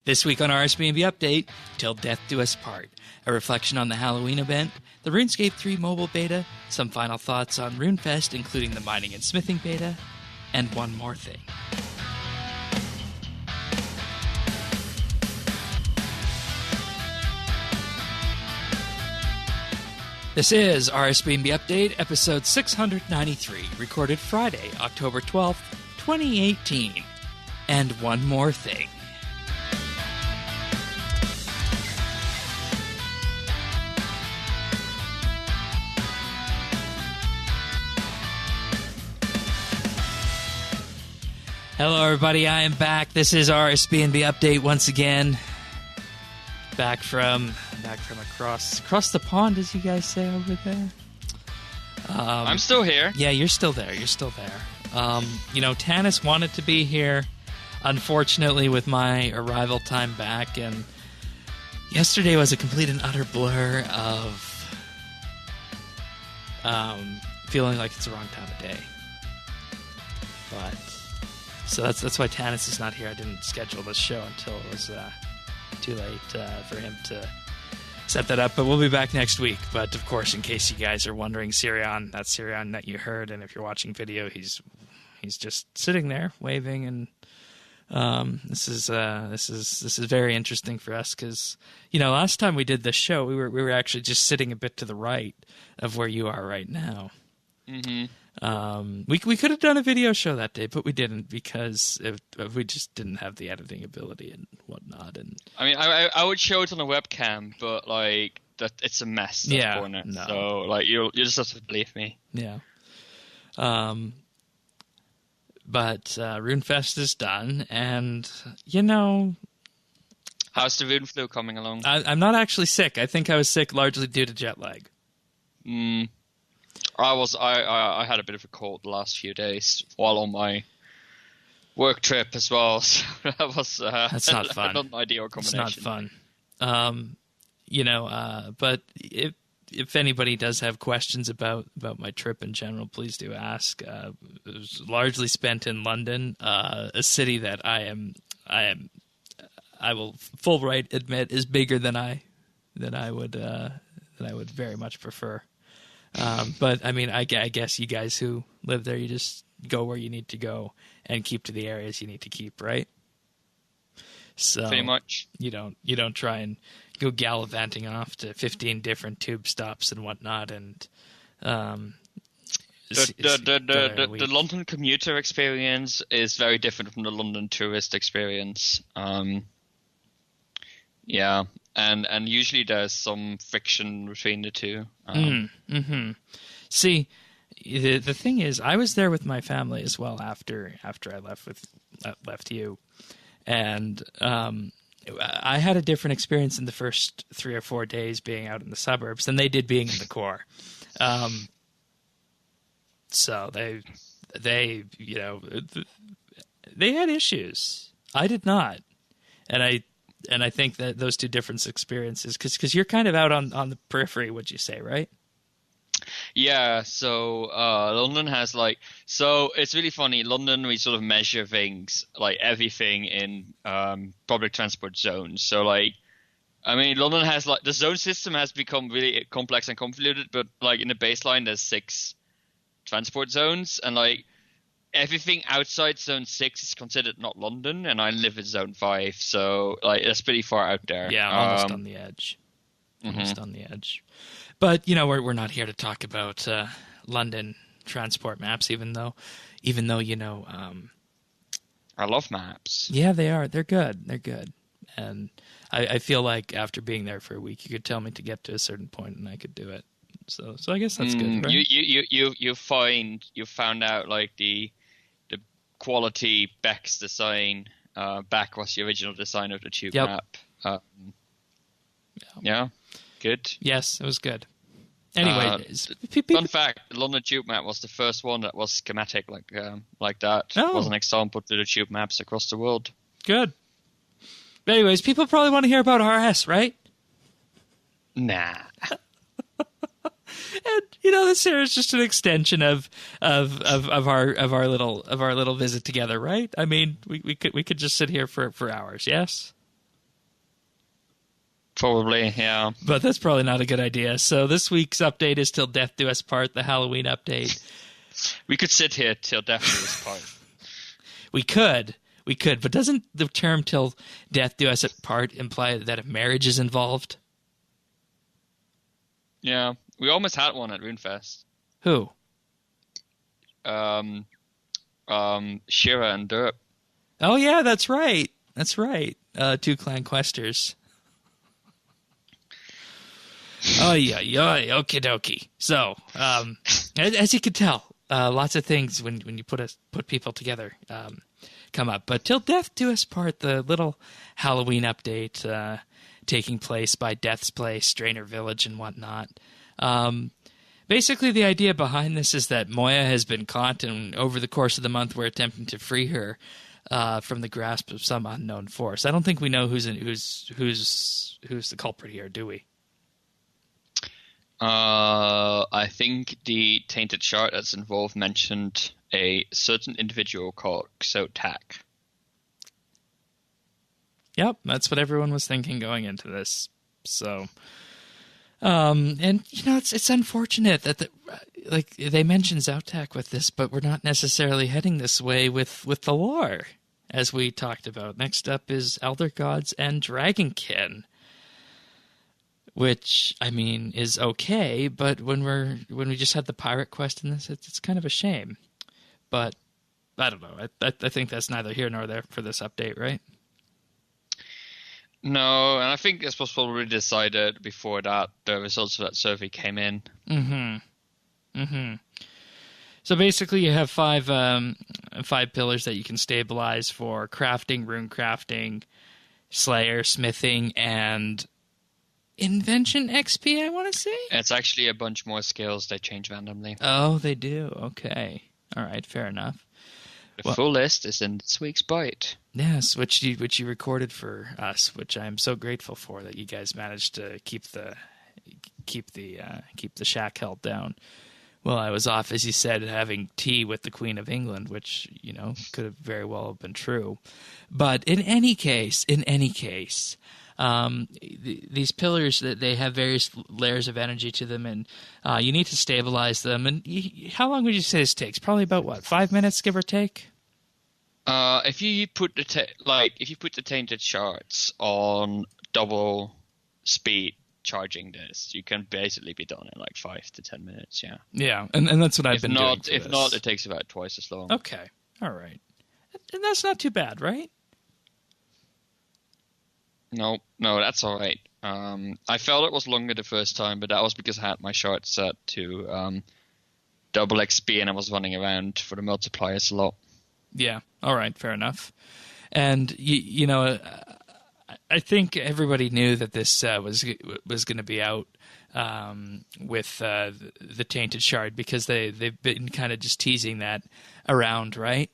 This week on RSBANDB Update, Till Death Do Us Part, a reflection on the Halloween event, the RuneScape 3 mobile beta, some final thoughts on RuneFest, including the mining and smithing beta, and one more thing. This is RSBANDB Update, episode 693, recorded Friday, October 12th, 2018. And one more thing. Hello, everybody. I am back. This is RSBANDB Update once again. Back from across the pond, as you guys say over there. I'm still here. Yeah, you're still there. Tanis wanted to be here. Unfortunately, with my arrival time back, and yesterday was a complete and utter blur of feeling like it's the wrong time of day. But so that's why Tanis is not here. I didn't schedule this show until it was too late for him to set that up. But we'll be back next week. But of course, in case you guys are wondering, Sirion, that's Sirion that you heard, and if you're watching video, he's just sitting there waving, and this is very interesting for us because last time we did this show, we were actually just sitting a bit to the right of where you are right now. Mm-hmm. We could have done a video show that day, but we didn't because we just didn't have the editing ability and whatnot. And I mean, I would show it on a webcam, but like that, it's a mess. Yeah, corner. No. So like you just have to believe me. Yeah. But RuneFest is done, and how's the Rune flu coming along? I'm not actually sick. I think I was sick largely due to jet lag. I had a bit of a cold the last few days while on my work trip as well. So that was that's not fun. Not an ideal combination. It's not fun. But if anybody does have questions about my trip in general, please do ask. It was largely spent in London, a city that I will full right admit is bigger than I would very much prefer. But I mean, I guess you guys who live there, you just go where you need to go and keep to the areas you need to keep, right? So pretty much. You don't try and go gallivanting off to 15 different tube stops and whatnot. And the London commuter experience is very different from the London tourist experience. Yeah. And usually there's some friction between the two. See, the thing is, I was there with my family as well after I left you, and I had a different experience in the first 3 or 4 days being out in the suburbs than they did being in the core. So they had issues. I did not, and I think that those two different experiences, because you're kind of out on the periphery, would you say, right? Yeah, so London has so it's really funny. London, we sort of measure things, like everything in public transport zones. So London has the zone system has become really complex and convoluted, but in the baseline there's 6 transport zones, and everything outside Zone 6 is considered not London, and I live in Zone 5, so that's pretty far out there. Yeah, almost on the edge. Almost on the edge. But we're not here to talk about London transport maps, even though I love maps. Yeah, they are. They're good. And I feel like after being there for a week, you could tell me to get to a certain point, and I could do it. So I guess that's good. Right? You found out the quality Beck's design. Beck was the original design of the tube map. Yeah, good. Yes, it was good. Anyway, fun fact: the London tube map was the first one that was schematic like that. Oh. It was an example to the tube maps across the world. Good. But anyways, people probably want to hear about RS, right? Nah. And this here is just an extension of our little visit together, right? I mean, we could just sit here for hours, yes? Probably, yeah. But that's probably not a good idea. So this week's update is Till Death Do Us Part, the Halloween update. We could sit here till death do us part. We could, but doesn't the term Till Death Do Us Part imply that a marriage is involved? Yeah, we almost had one at RuneFest. Who? Shira and Derp. Oh yeah, that's right. That's right. 2 clan questers. Oh yeah, okie dokie. So, as you can tell, lots of things when you put people together come up. But Till Death Do Us Part, the little Halloween update taking place by Death's Place, Strainer Village, and whatnot. Basically, the idea behind this is that Moya has been caught, and over the course of the month, we're attempting to free her from the grasp of some unknown force. I don't think we know who's the culprit here, do we? I think the tainted shard that's involved mentioned a certain individual called Xotak. Yep, that's what everyone was thinking going into this. So, and it's unfortunate that they mentioned Xotak with this, but we're not necessarily heading this way with the lore, as we talked about. Next up is Elder Gods and Dragonkin, which I mean is okay, but when we just had the pirate quest in this, it's kind of a shame. But I don't know. I think that's neither here nor there for this update, right? No, and I think this was probably decided before that the results of that survey came in. So basically, you have five pillars that you can stabilize for crafting, rune crafting, slayer, smithing, and invention XP, I want to say? It's actually a bunch more skills they change randomly. Oh, they do. Okay. All right, fair enough. The full list is in this week's bite. Yes, which you recorded for us, which I am so grateful for that you guys managed to keep the shack held down. Well, I was off, as you said, having tea with the Queen of England, which could have very well have been true. But in any case, these pillars that they have various layers of energy to them, and you need to stabilize them. And how long would you say this takes? Probably about 5 minutes, give or take. If you put the tainted shards on double speed charging this, you can basically be done in 5 to 10 minutes. Yeah. Yeah, and that's what I've been doing. If not, it takes about twice as long. Okay, all right, and that's not too bad, right? No, that's all right. I felt it was longer the first time, but that was because I had my shard set to double XP and I was running around for the multipliers a lot. Yeah, all right, fair enough. And I think everybody knew that this was going to be out with the tainted shard, because they've been kind of just teasing that around, right?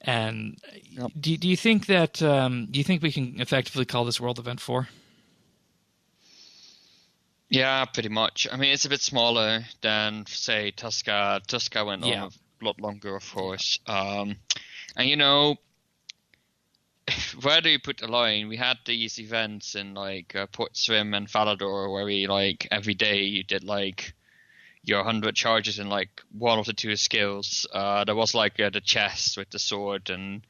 And yep. Do you think that we can effectively call this World Event 4? Yeah, pretty much. I mean, it's a bit smaller than, say, Tuska. Tuska went on a lot longer, of course. And where do you put the line? We had these events in Port Swim and Falador, where we every day you did your 100 charges in one of the 2 skills. There was the chest with the sword, and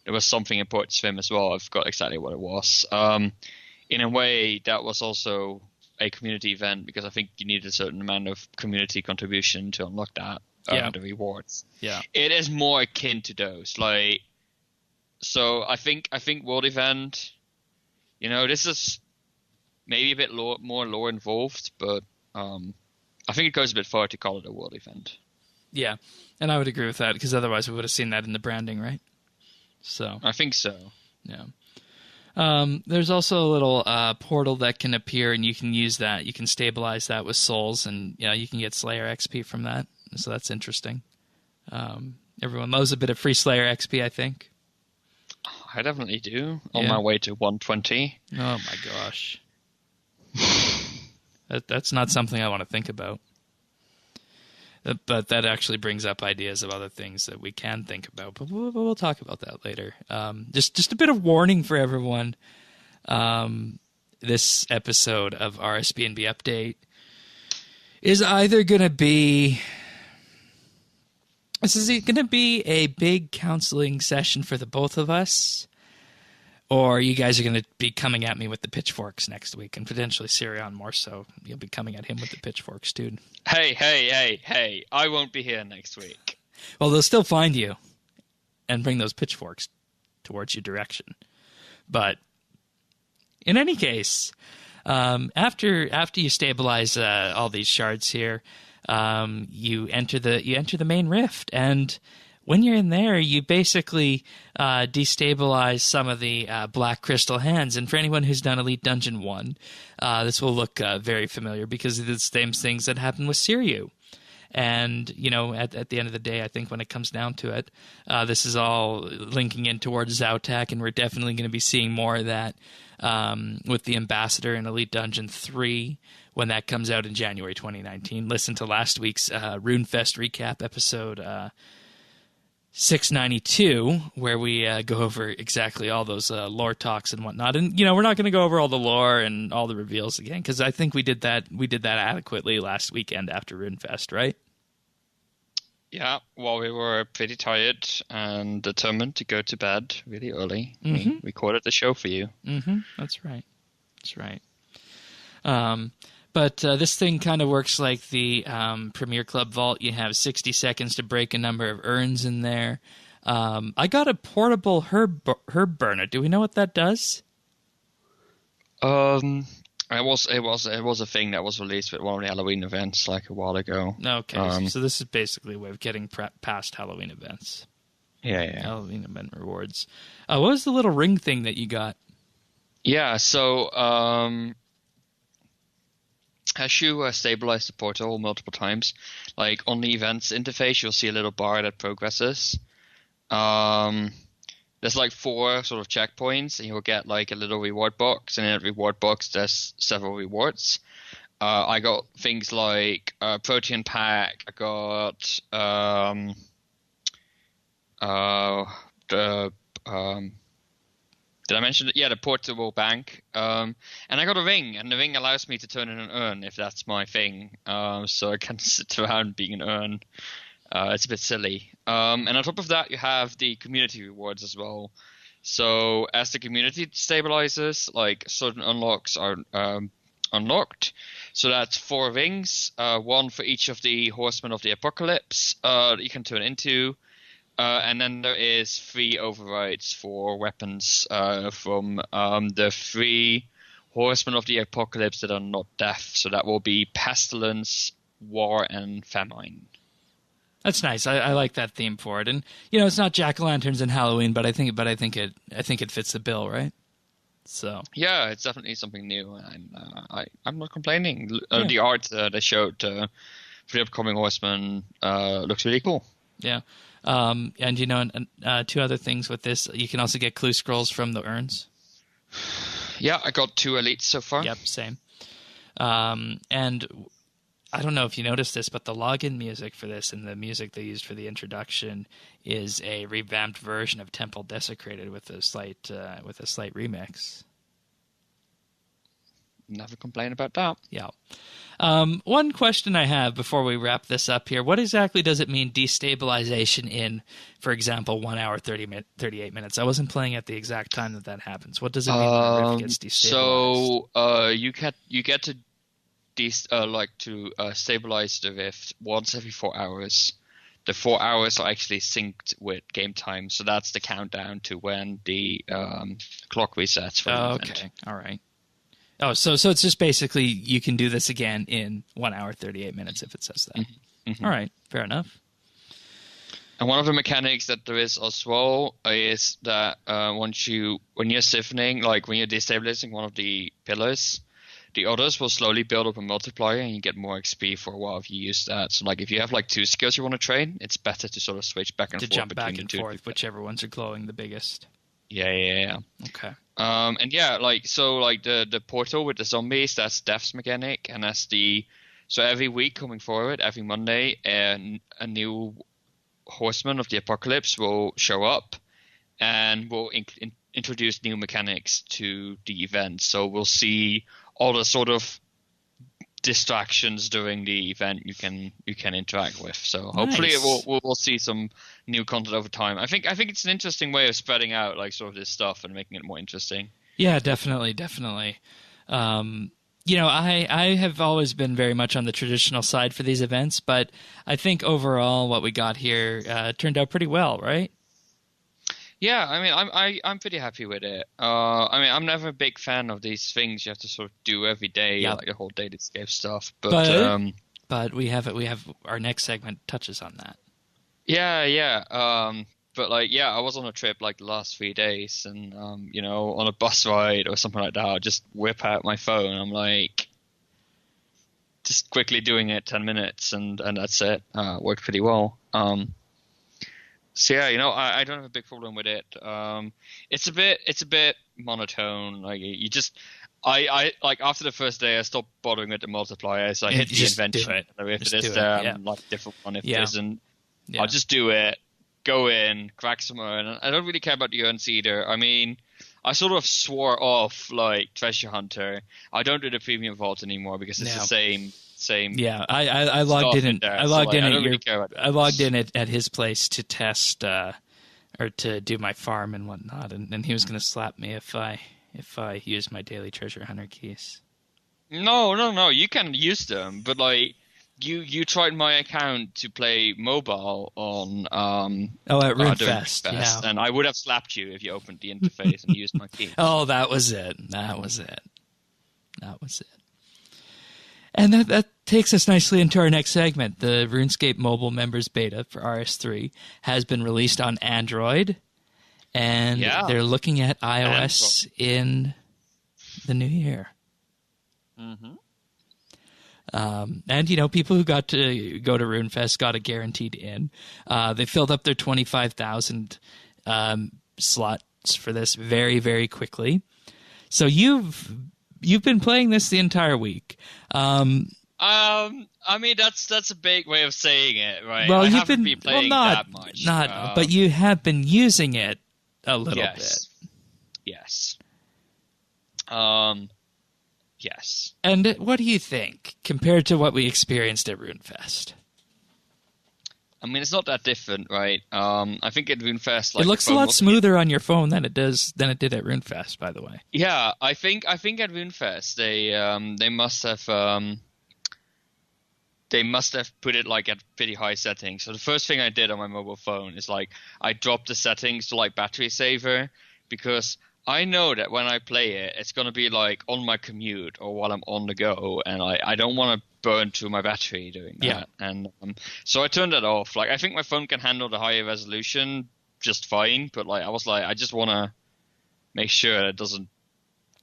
there was something in Port Swim as well. I forgot exactly what it was. In a way, that was also a community event, because I think you need a certain amount of community contribution to unlock that. The rewards. Yeah, it is more akin to those. So I think World Event, this is maybe a bit more lore involved, but I think it goes a bit far to call it a World Event. Yeah, and I would agree with that, because otherwise we would have seen that in the branding, right? So I think so. Yeah. There's also a little portal that can appear, and you can use that. You can stabilize that with souls, and you can get Slayer XP from that. So that's interesting. Everyone loves a bit of free Slayer XP, I think. I definitely do. On my way to 120. Oh my gosh. That's not something I want to think about. But that actually brings up ideas of other things that we can think about. But we'll talk about that later. Just a bit of warning for everyone. this episode of RSBANDB Update is either going to be... This is going to be a big counseling session for the both of us, or you guys are going to be coming at me with the pitchforks next week, and potentially Sirion more so. You'll be coming at him with the pitchforks, dude. Hey, I won't be here next week. Well, they'll still find you and bring those pitchforks towards your direction. But in any case, after you stabilize all these shards here, you enter the main rift, and when you're in there, you basically destabilize some of the black crystal hands. And for anyone who's done Elite Dungeon 1, this will look very familiar because of the same things that happened with Siryu. And, at the end of the day, I think when it comes down to it, this is all linking in towards Zautak, and we're definitely going to be seeing more of that with the Ambassador in Elite Dungeon 3 when that comes out in January 2019. Listen to last week's RuneFest recap episode 692, where we go over exactly all those lore talks and whatnot. And we're not going to go over all the lore and all the reveals again, because I think we did that adequately last weekend after RuneFest, right? Yeah, well, we were pretty tired and determined to go to bed really early. Mm-hmm. We recorded the show for you. Mm-hmm. That's right. But this thing kind of works like the Premier Club Vault. You have 60 seconds to break a number of urns in there. I got a portable herb burner. Do we know what that does? It was a thing that was released with one of the Halloween events like a while ago. Okay, so this is basically a way of getting past Halloween events. Yeah. Halloween event rewards. What was the little ring thing that you got? Yeah, so as you stabilize the portal multiple times, like on the events interface, you'll see a little bar that progresses. There's like 4 sort of checkpoints, and you'll get like a little reward box, and in that reward box there's several rewards. I got things like protein pack. I got did I mention it? Yeah, the portable bank. And I got a ring, and the ring allows me to turn in an urn if that's my thing. So I can sit around being an urn. It's a bit silly. And on top of that, you have the community rewards as well. So as the community stabilizes, like certain unlocks are unlocked. So that's 4 rings, 1 for each of the Horsemen of the Apocalypse that you can turn into. And then there is 3 overrides for weapons from the 3 Horsemen of the Apocalypse that are not death. So that will be Pestilence, War, and Famine. That's nice. I like that theme for it, and it's not jack-o'-lanterns and Halloween, but I think it fits the bill, right? So yeah, it's definitely something new, and I'm not complaining. The art they showed for the upcoming Horseman looks really cool. Yeah, and 2 other things with this, you can also get clue scrolls from the urns. Yeah, I got 2 elites so far. Yep, same. And I don't know if you noticed this, but the login music for this and the music they used for the introduction is a revamped version of Temple Desecrated with a slight remix. Never complain about that. Yeah. One question I have before we wrap this up here: what exactly does it mean destabilization in, for example, 1 hour 38 minutes? I wasn't playing at the exact time that happens. What does it mean when a rift gets destabilized? So you get to stabilize the rift once every 4 hours. The 4 hours are actually synced with game time, so that's the countdown to when the clock resets for the event. Okay, all right. Oh, so it's just basically you can do this again in 1 hour 38 minutes if it says that. Mm-hmm. All right, fair enough. And one of the mechanics that there is as well is that when you're siphoning, like when you're destabilizing one of the pillars, the others will slowly build up a multiplier, and you get more XP for a while if you use that. So, like, if you have like 2 skills you want to train, it's better to sort of switch back and forth jump between back and the 2. forth, whichever ones are glowing the biggest. Yeah. Okay. And yeah, like the portal with the zombies, that's Death's mechanic, and so every week coming forward, every Monday, a new Horseman of the Apocalypse will show up, and will introduce new mechanics to the event. So we'll see all the sort of distractions during the event you can interact with. So hopefully Nice. we'll see some new content over time. I think it's an interesting way of spreading out like sort of this stuff and making it more interesting. Yeah, definitely, definitely. You know, I have always been very much on the traditional side for these events, but I think overall what we got here turned out pretty well, right? Yeah, I mean, I'm pretty happy with it. I mean, I'm never a big fan of these things you have to sort of do every day, Yep. like the whole datascape stuff. But we have our next segment touches on that. Yeah. But like, yeah, I was on a trip like the last 3 days, and you know, on a bus ride or something like that, I'll just whip out my phone. I'm like, just quickly doing it, 10 minutes, and that's it. Worked pretty well. So yeah, you know, I don't have a big problem with it. It's a bit monotone. Like you just, I like after the first day, I stopped bothering with the multipliers. I hit the Just invention. do it. If Just it is do it, there, yeah. like different one. If Yeah. it isn't, Yeah. I'll just do it. Go in, crack some more, and I don't really care about the urns either. I mean, I sort of swore off like Treasure Hunter. I don't do the premium vault anymore because it's No. the same. Yeah, I logged stuff in. there, I so, logged like, in I at don't your. really care about I logged in at his place to test or to do my farm and whatnot, and he was going to slap me if I used my daily treasure hunter keys. No. You can use them, but like you tried my account to play mobile on At during RuneFest, Fest, yeah. and I would have slapped you if you opened the interface and used my key. Oh, that was it. And that takes us nicely into our next segment. The RuneScape mobile members beta for RS3 has been released on Android, and Yeah. they're looking at iOS in the new year. Mm-hmm. And, you know, people who got to go to RuneFest got a guaranteed in. They filled up their 25,000 slots for this very, very quickly. So you've been playing this the entire week. I mean that's a big way of saying it, right? Well, I you've haven't been been playing not that much. but you have been using it a little yes. bit. Yes. Yes. And what do you think compared to what we experienced at RuneFest? I mean, it's not that different, right? I think at RuneFest, like, It looks a lot smoother on your phone than it did at RuneFest, by the way. Yeah, I think at RuneFest they must have put it like at pretty high settings. So the first thing I did on my mobile phone is like I dropped the settings to like battery saver, because I know that when I play it, it's gonna be like on my commute or while I'm on the go, and I don't want to burn through my battery doing that. Yeah. And so I turned that off. Like I think my phone can handle the higher resolution just fine, but like I was like I just want to make sure it doesn't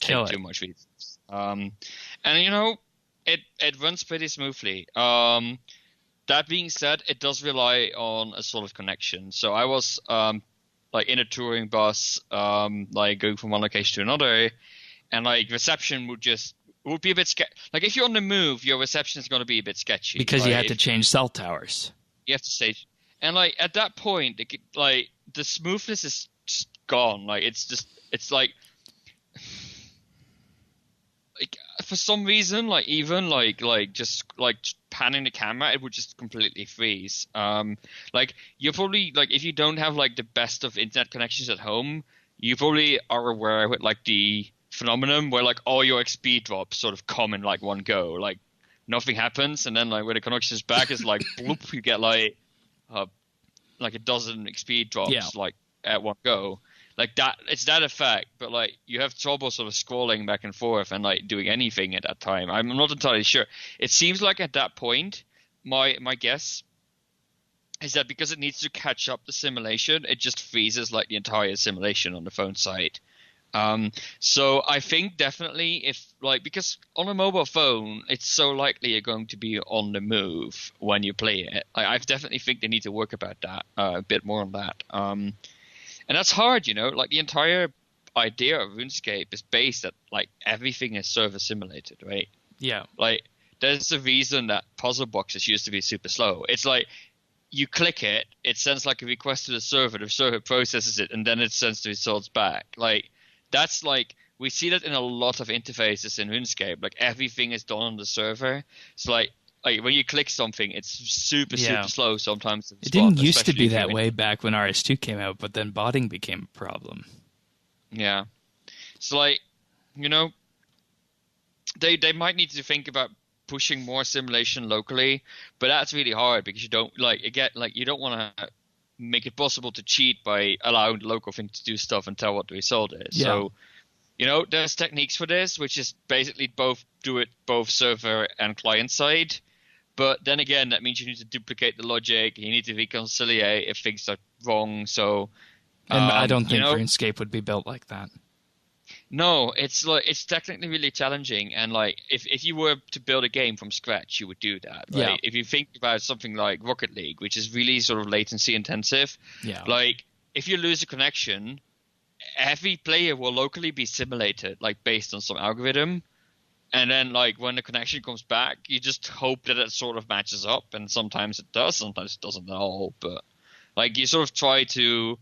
Kill take it. too much resources. And you know, it runs pretty smoothly. That being said, it does rely on a sort of connection. So I was like in a touring bus, like going from one location to another, and like reception would be a bit like if you're on the move, your reception is going to be a bit sketchy Because you right? had to change cell towers. You have to say, and like at that point, like the smoothness is just gone. Like it's like for some reason, like even like just like panning the camera, it would just completely freeze. Like you're probably like if you don't have like the best of internet connections at home, you probably are aware with like the phenomenon where like all your XP drops sort of come in like one go. Like nothing happens, and then like when the connection is back, it's like bloop, you get like a dozen XP drops like at one go. Like that, it's that effect, but like you have trouble sort of scrolling back and forth and like doing anything at that time. I'm not entirely sure. It seems like at that point, my guess is that because it needs to catch up the simulation, it just freezes like the entire simulation on the phone side. So I think definitely if like because on a mobile phone, it's so likely you're going to be on the move when you play it. I definitely think they need to work about that a bit more on that. And that's hard, you know, like the entire idea of RuneScape is based that like everything is server simulated, right? Yeah. Like there's a reason that puzzle boxes used to be super slow. It's like you click it, it sends like a request to the server processes it, and then it sends the results back. Like that's like we see that in a lot of interfaces in RuneScape. Like everything is done on the server. So like when you click something, it's super slow sometimes. It didn't used to be that way back when RS2 came out, but then botting became a problem. Yeah. So like, you know, they might need to think about pushing more simulation locally, but that's really hard because you don't you don't want to make it possible to cheat by allowing the local thing to do stuff and tell what the result is. Yeah. So, you know, there's techniques for this, which is basically both server and client side. But then again, that means you need to duplicate the logic. You need to reconcile if things are wrong. So, and I don't think RuneScape would be built like that. No, it's technically really challenging, and like if you were to build a game from scratch, you would do that. Right? Yeah. If you think about something like Rocket League, which is really sort of latency intensive, like if you lose a connection, every player will locally be simulated, like based on some algorithm, and then like when the connection comes back, you just hope that it sort of matches up, and sometimes it does, sometimes it doesn't at all. But like you sort of try to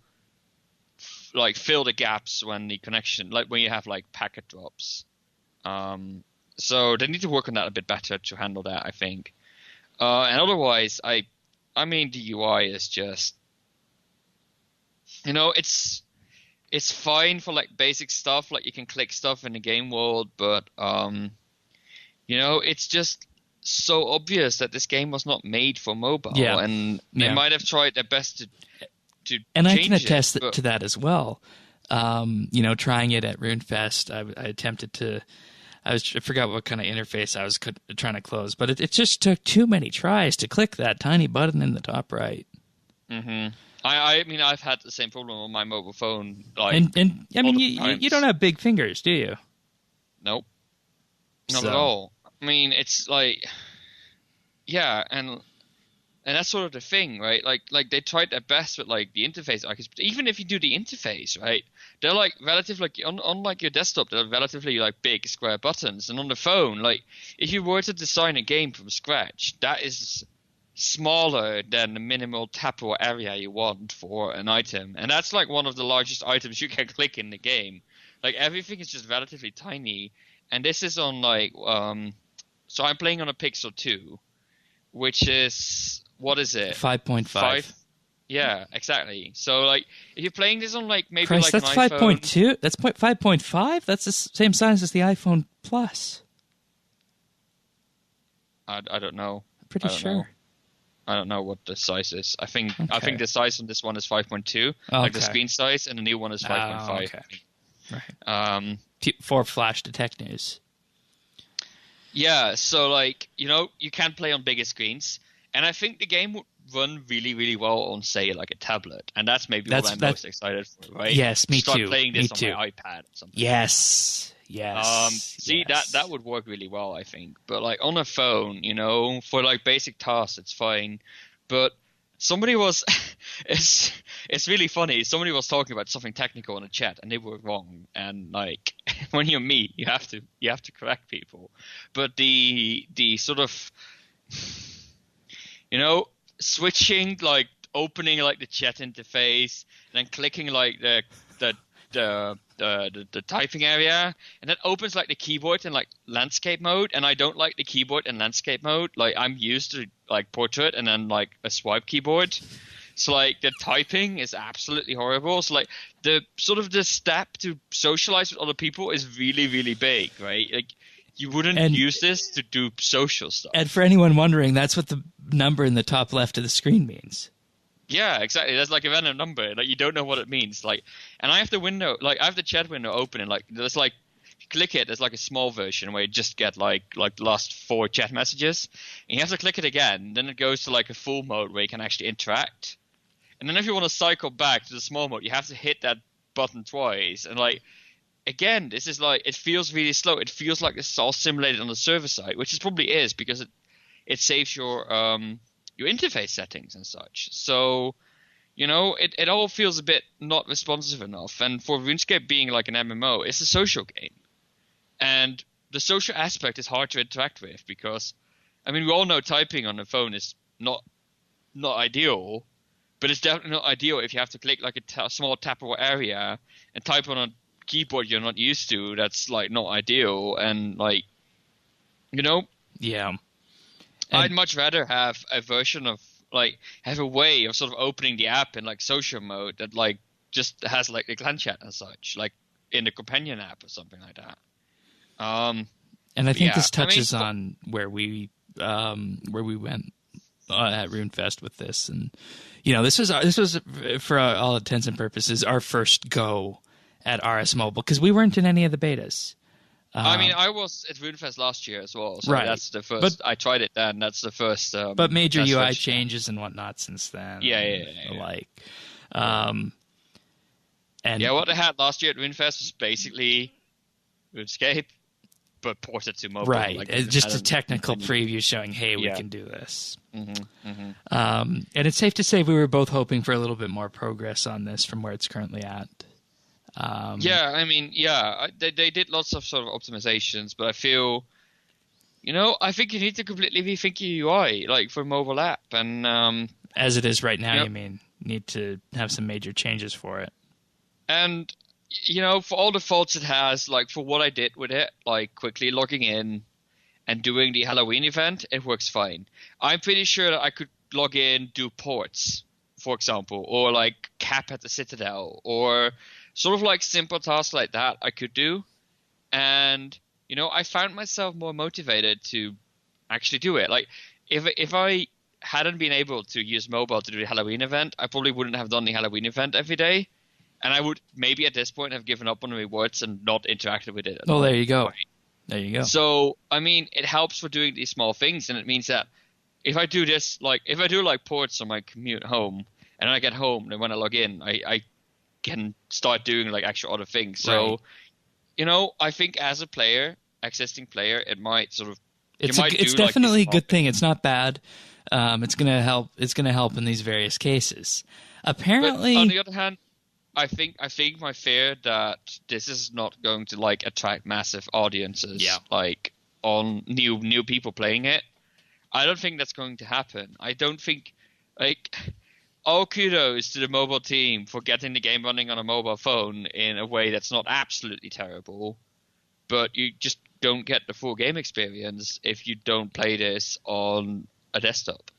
like fill the gaps when the connection, like when you have like packet drops. So they need to work on that a bit better to handle that, I think. And otherwise, I mean, the UI is just, you know, it's fine for like basic stuff, like you can click stuff in the game world, but you know, it's just so obvious that this game was not made for mobile, and they might have tried their best to and I can attest to that as well. You know, trying it at RuneFest, I attempted to. I forgot what kind of interface I was trying to close, but it just took too many tries to click that tiny button in the top right. Mm-hmm. I mean, I've had the same problem on my mobile phone. Like, and I mean, you don't have big fingers, do you? Nope, not at all. I mean, it's like, yeah, and that's sort of the thing, right? Like they tried their best with like the interface icons, but even if you do the interface, right, they're like relatively like on like your desktop, they're relatively like big square buttons, and on the phone, like if you were to design a game from scratch, that is smaller than the minimal tappable area you want for an item, and that's like one of the largest items you can click in the game. Like everything is just relatively tiny, and this is on like so I'm playing on a Pixel 2, which is, what is it? 5.5. Yeah, exactly. So like if you're playing this on like maybe Christ, like that's an iPhone, 5.2. That's 5.5. That's the same size as the iPhone Plus. I don't know. I'm pretty sure. I don't know what the size is. I think the size on this one is 5.2, like the screen size, and the new one is 5.5. Okay. Right. For Flash Detect News. Yeah, so like, you know, you can play on bigger screens, and I think the game would run really, really well on, say, like a tablet, and that's maybe what I'm most excited for, right? Yes, me Start too. playing this on my iPad or something. Yes. That would work really well, I think. But like on a phone, you know, for like basic tasks, it's fine. But somebody was, it's really funny. Somebody was talking about something technical in the chat, and they were wrong. And like when you're me, you have to correct people. But the sort of, you know, switching, like opening like the chat interface, and then clicking like the typing area, and that opens like the keyboard in like landscape mode, and I don't like the keyboard in landscape mode. Like I'm used to like portrait and then like a swipe keyboard, so like the typing is absolutely horrible. So like the sort of the step to socialize with other people is really, really big, right? Like you wouldn't use this to do social stuff. And for anyone wondering, that's what the number in the top left of the screen means. Yeah, exactly. There's like a random number. Like you don't know what it means. Like, and I have the window, like I have the chat window open, and like there's like, if you click it, there's like a small version where you just get like the last 4 chat messages, and you have to click it again. Then it goes to like a full mode where you can actually interact. And then if you want to cycle back to the small mode, you have to hit that button twice. And like, again, this is like, it feels really slow. It feels like it's all simulated on the server side, which it probably is because it saves your interface settings and such. So, you know, it all feels a bit not responsive enough. And for RuneScape being like an MMO, it's a social game. And the social aspect is hard to interact with because, I mean, we all know typing on the phone is not not ideal, but it's definitely not ideal if you have to click like a small tappable area and type on a keyboard you're not used to. That's like not ideal, and like, you know, Yeah. I'd much rather have a version of like have a way of sort of opening the app in like social mode that like just has like a clan chat and such, like in the companion app or something like that. And I think yeah, this touches on where we went at RuneFest with this, and you know, this was for all intents and purposes our first go at RS Mobile, because we weren't in any of the betas. I mean, I was at RuneFest last year as well, so right. That's the first. I tried it then. That's the first. But major UI changes and whatnot since then. Yeah. Like, and what they had last year at RuneFest was basically RuneScape, but ported to mobile. Right, like, it's just a technical preview showing, hey, we can do this. And it's safe to say we were both hoping for a little bit more progress on this from where it's currently at. They did lots of sort of optimizations, but I feel, I think you need to completely rethink your UI, like for a mobile app. And as it is right now, you mean need to have some major changes for it. And for all the faults it has, like for what I did with it, like quickly logging in and doing the Halloween event, it works fine. I'm pretty sure that I could log in, do ports, for example, or like cap at the Citadel, or sort of like simple tasks like that I could do. And, I found myself more motivated to actually do it. Like if I hadn't been able to use mobile to do the Halloween event, I probably wouldn't have done the Halloween event every day. And I would maybe at this point have given up on the rewards and not interacted with it. Oh, there you go. There you go. So, I mean, it helps for doing these small things. And it means that if I do this, like if I do like ports on my commute home and I get home and when I log in, I can start doing like actual other things. So, I think as a player, existing player, it might sort of it's definitely a good thing. It's not bad. It's gonna help. It's gonna help in these various cases. Apparently, but on the other hand, I think my fear that this is not going to like attract massive audiences, like on new people playing it. I don't think that's going to happen. I don't think all kudos to the mobile team for getting the game running on a mobile phone in a way that's not absolutely terrible, but you just don't get the full game experience if you don't play this on a desktop.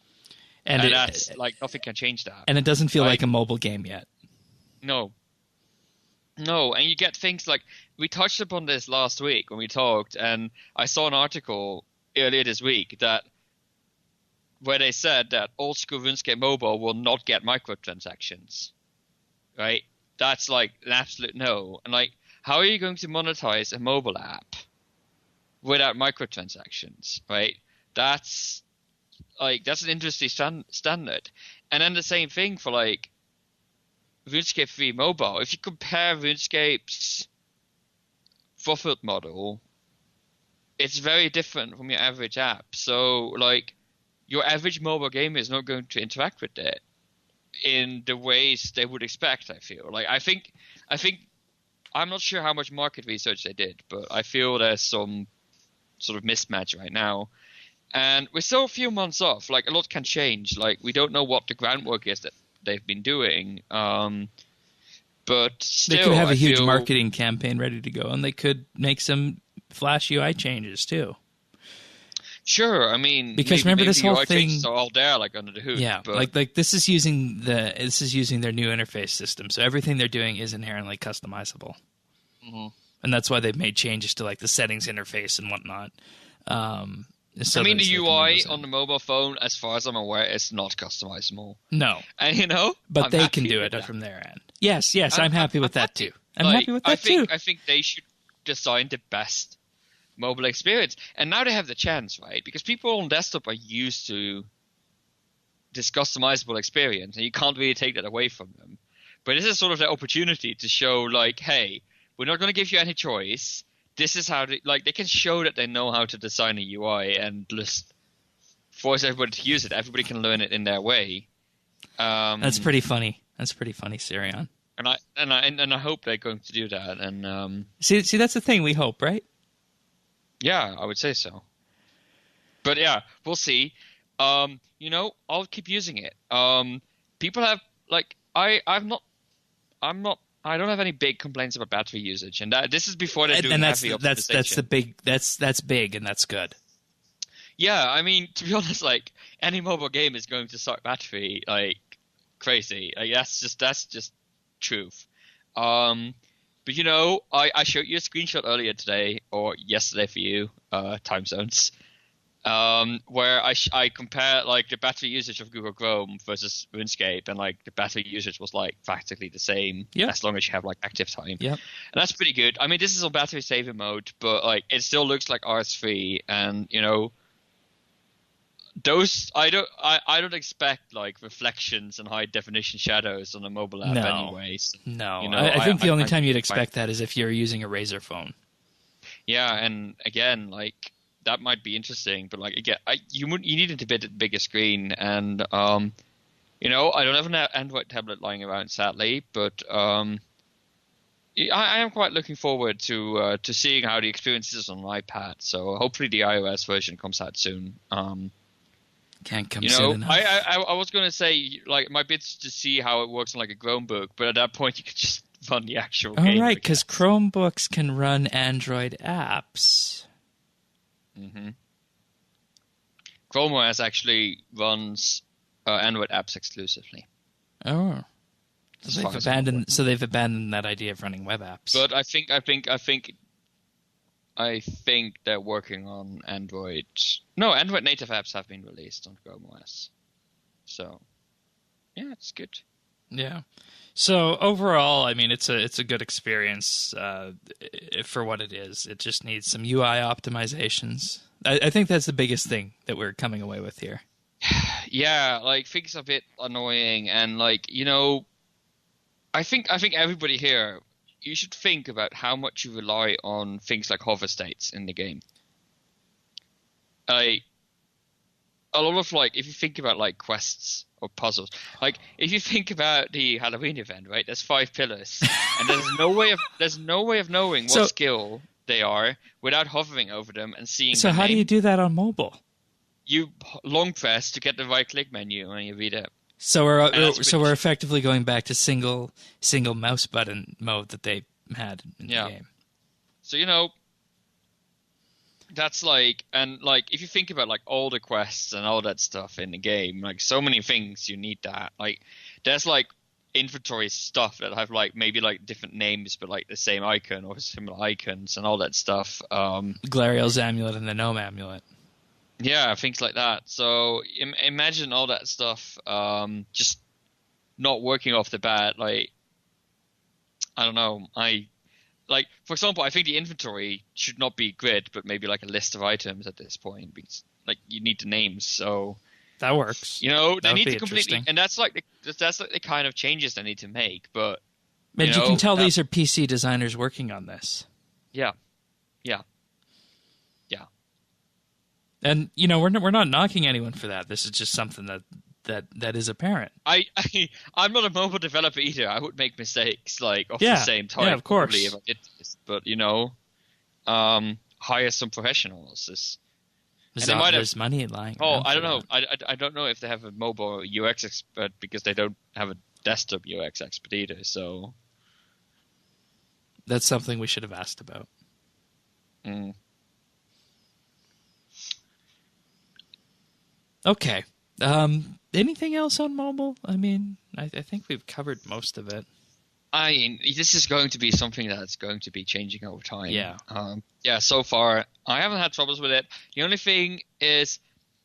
And that's like nothing can change that. And it doesn't feel like a mobile game yet. No, and you get things like we touched upon this last week when we talked, and I saw an article earlier this week where they said that old school RuneScape mobile will not get microtransactions, right? That's like an absolute no. And like, how are you going to monetize a mobile app without microtransactions, right? That's an interesting standard. And then the same thing for like RuneScape 3 mobile. If you compare RuneScape's profit model, it's very different from your average app. So like your average mobile gamer is not going to interact with it in the ways they would expect, I feel. Like I think I'm not sure how much market research they did, but I feel there's some sort of mismatch right now. And we're still a few months off. Like a lot can change. Like we don't know what the groundwork is that they've been doing, but still, they could have a huge marketing campaign ready to go, and they could make some flash UI changes too. Sure, I mean, because remember this whole UI thing are all there, like under the hood. Yeah, but like this is using their new interface system, so everything they're doing is inherently customizable, and that's why they've made changes to like the settings interface and whatnot. So I mean, the UI on the mobile phone, as far as I'm aware, is not customizable. No. And, but they can do it from their end. Yes, I'm happy with that too. I'm happy with that too. I think they should design the best mobile experience. And now they have the chance, right? Because people on desktop are used to this customizable experience, and you can't really take that away from them. But this is sort of the opportunity to show, like, hey, we're not going to give you any choice. This is how they can show that they know how to design a UI and just force everybody to use it. Everybody can learn it in their way. That's pretty funny. Sirion. And I hope they're going to do that. And see, that's the thing. We hope, right? Yeah, I would say so. But yeah, we'll see. I'll keep using it. People have like I don't have any big complaints about battery usage, and this is before they're doing heavy optimization. That's big, and that's good. Yeah, I mean, to be honest, like any mobile game is going to suck battery like crazy. Like, that's just truth. But I showed you a screenshot earlier today or yesterday for you, time zones, where I compare like the battery usage of Google Chrome versus RuneScape, and like the battery usage was like practically the same as long as you have like active time. Yeah, and that's pretty good. I mean, this is on battery saving mode, but like it still looks like RS3, and those I don't expect like reflections and high definition shadows on a mobile app anyway. So, I think the only time you'd expect that is if you're using a Razer phone. Yeah, and again, like that might be interesting, but like again, you need a bit bigger screen, and I don't have an Android tablet lying around sadly, but I am quite looking forward to seeing how the experience is on my iPad. So hopefully the iOS version comes out soon. Can't come soon enough. I was going to say, like, it might be to see how it works on, like, a Chromebook, but at that point, you could just run the actual game. Oh, right, because Chromebooks can run Android apps. Mm-hmm. Chrome OS actually runs Android apps exclusively. Oh. So they've abandoned that idea of running web apps. But I think they're working on Android. No, Android native apps have been released on Chrome OS. So, yeah, it's good. Yeah. So overall, I mean, it's a good experience for what it is. It just needs some UI optimizations. I think that's the biggest thing that we're coming away with here. Yeah, like things are a bit annoying, and like I think everybody here, you should think about how much you rely on things like hover states in the game. A lot of like, if you think about like quests or puzzles, like if you think about the Halloween event, right? There's 5 pillars, and there's no way of knowing what skill they are without hovering over them and seeing. So how do you do that on mobile? You long press to get the right click menu and you read it. So we're effectively going back to single mouse button mode that they had in the game. So that's like, and like if you think about like all the quests and all that stuff in the game, like so many things you need that. Like there's like inventory stuff that have like maybe like different names but like the same icon or similar icons and all that stuff. Glariel's amulet and the gnome amulet. Yeah, things like that. So imagine all that stuff just not working off the bat. Like, I don't know. Like, for example, I think the inventory should not be grid, but maybe like a list of items at this point, because like you need the names. So that works. They need to completely, and that's like the kind of changes they need to make. But you can tell these are PC designers working on this. Yeah. And we're not knocking anyone for that. This is just something that is apparent. I'm not a mobile developer either. I would make mistakes like of the same type. Yeah, of course. Probably if I did this. But hire some professionals. There's money lying. Oh, I don't know. I don't know if they have a mobile UX expert because they don't have a desktop UX expert either. So that's something we should have asked about. Okay. Anything else on mobile? I mean, I think we've covered most of it. I mean, this is going to be something that's going to be changing over time. Yeah. So far, I haven't had troubles with it. The only thing is,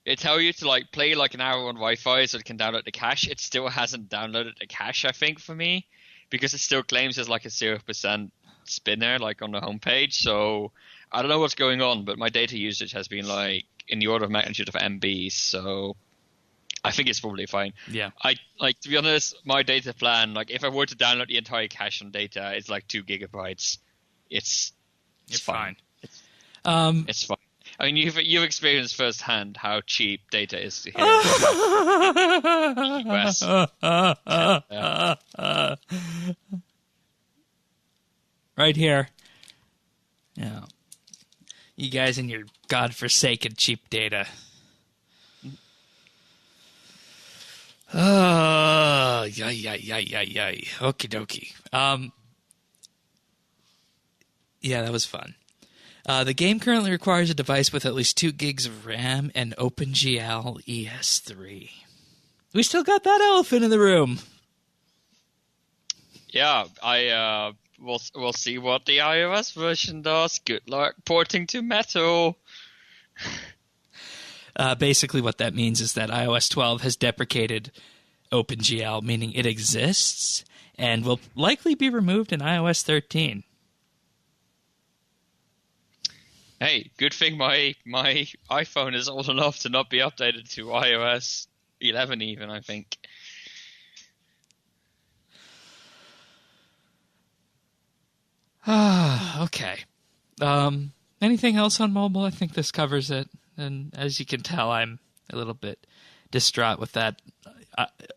they tell you to like play like an hour on Wi-Fi so it can download the cache. It still hasn't downloaded the cache, I think, for me, because it still claims there's like a 0% spinner like on the homepage. So I don't know what's going on, but my data usage has been like in the order of magnitude of MBs, so I think it's probably fine. Yeah. To be honest, my data plan, like if I were to download the entire cache on data, it's like 2 gigabytes. It's fine. It's fine. I mean, you've experienced firsthand how cheap data is here in the US. Right here. Yeah. You guys and your godforsaken cheap data. Okie dokie. Yeah, that was fun. The game currently requires a device with at least 2 gigs of RAM and OpenGL ES3. We still got that elephant in the room. Yeah, we'll see what the iOS version does. Good luck porting to Metal. Basically, what that means is that iOS 12 has deprecated OpenGL, meaning it exists, and will likely be removed in iOS 13. Hey, good thing my iPhone is old enough to not be updated to iOS 11 even, I think. Okay. Anything else on mobile? I think this covers it. And as you can tell, I'm a little bit distraught with that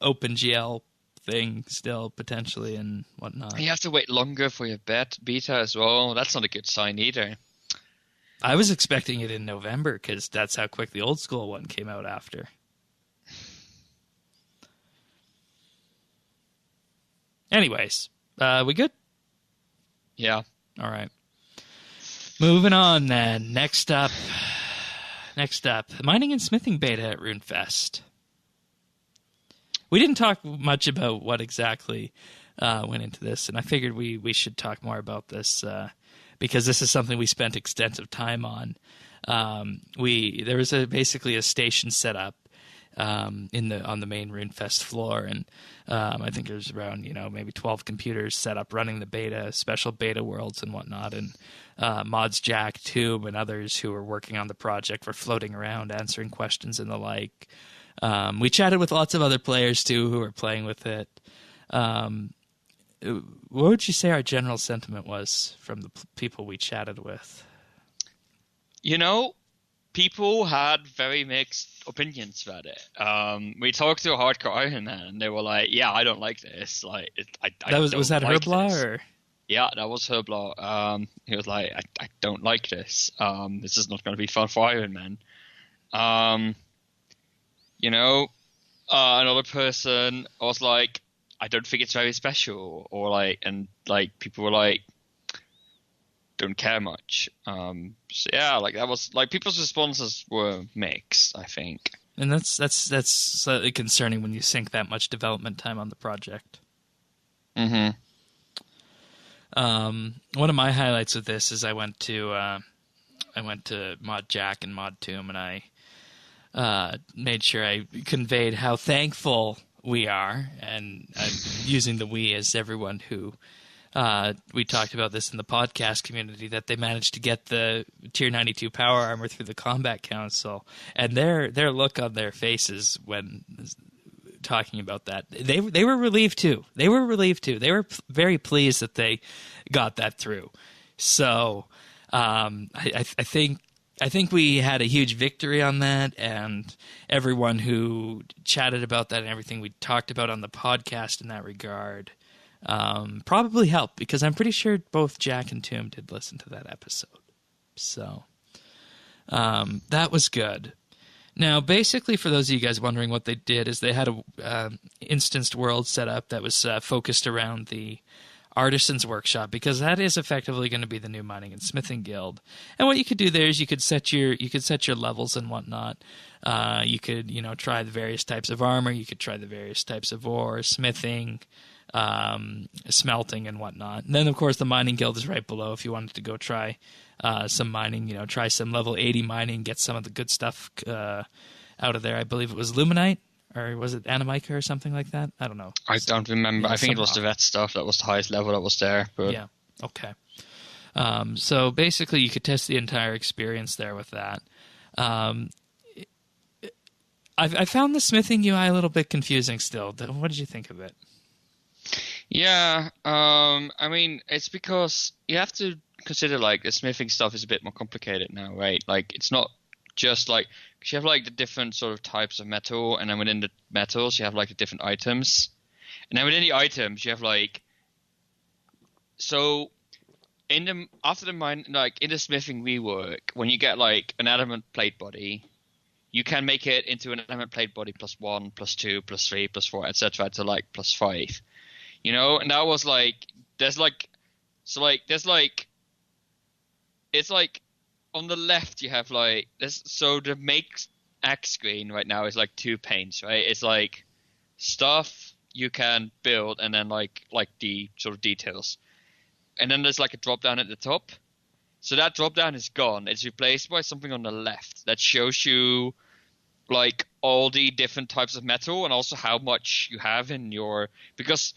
OpenGL thing still, potentially, and whatnot. You have to wait longer for your beta as well. That's not a good sign either. I was expecting it in November because that's how quick the old school one came out after. Anyways, we good? Yeah. All right. Moving on then. Next up, mining and smithing beta at RuneFest. We didn't talk much about what exactly went into this, and I figured we should talk more about this because this is something we spent extensive time on. There was basically a station set up on the main RuneFest floor, and I think there's around maybe 12 computers set up running the beta, special beta worlds and whatnot, and mods Jack, Tube, and others who were working on the project were floating around answering questions and the like. We chatted with lots of other players too who were playing with it. What would you say our general sentiment was from the people we chatted with? People had very mixed opinions about it. We talked to a hardcore Iron Man, and they were like, "Yeah, I don't like this. Like, was that like Herblaw this." or? Yeah, that was Herblaw. He was like, "I don't like this. This is not going to be fun for Iron Man." Another person was like, "I don't think it's very special," people were like, don't care much. That was like people's responses were mixed, I think. And that's slightly concerning when you sink that much development time on the project. Mm-hmm. One of my highlights of this is I went to Mod Jack and Mod Tomb, and I made sure I conveyed how thankful we are, and I'm using the we as everyone who we talked about this in the podcast community, that they managed to get the Tier 92 power armor through the Combat Council, and their look on their faces when talking about that, they were relieved too. They were very pleased that they got that through. So I think we had a huge victory on that, and everyone who chatted about that and everything we talked about on the podcast in that regard probably helped, because I'm pretty sure both Jack and Tomb did listen to that episode. So that was good. Now, basically, for those of you guys wondering, what they did is they had a instanced world set up that was focused around the Artisan's Workshop, because that is effectively going to be the new mining and smithing guild. And what you could do there is you could set your levels and whatnot. You could try the various types of armor. You could try the various types of ore, smithing, smelting and whatnot. And then, of course, the mining guild is right below if you wanted to go try some mining, try some level 80 mining, get some of the good stuff out of there. I believe it was Luminite, or was it Animica or something like that? I don't know. I don't remember. I think it was the vet stuff that was the highest level that was there. But yeah, okay. So basically you could test the entire experience there with that. I found the smithing UI a little bit confusing still. What did you think of it? Yeah, I mean, it's because you have to consider, like, the smithing stuff is a bit more complicated now, right? Like, it's not just, like, cause you have, like, the different sort of types of metal, and then within the metals, you have, like, the different items. And then within the items, you have, like, so after the mine, like, in the smithing rework, when you get, like, an adamant plate body, you can make it into an element plate body +1, +2, +3, +4, etc. to like +5. And that was like, it's like on the left you have like this. So the make X screen right now is like 2 panes, right? It's like stuff you can build, and then like the sort of details, and then there's like a drop down at the top. So that drop down is gone. It's replaced by something on the left that shows you like all the different types of metal and also how much you have in your, because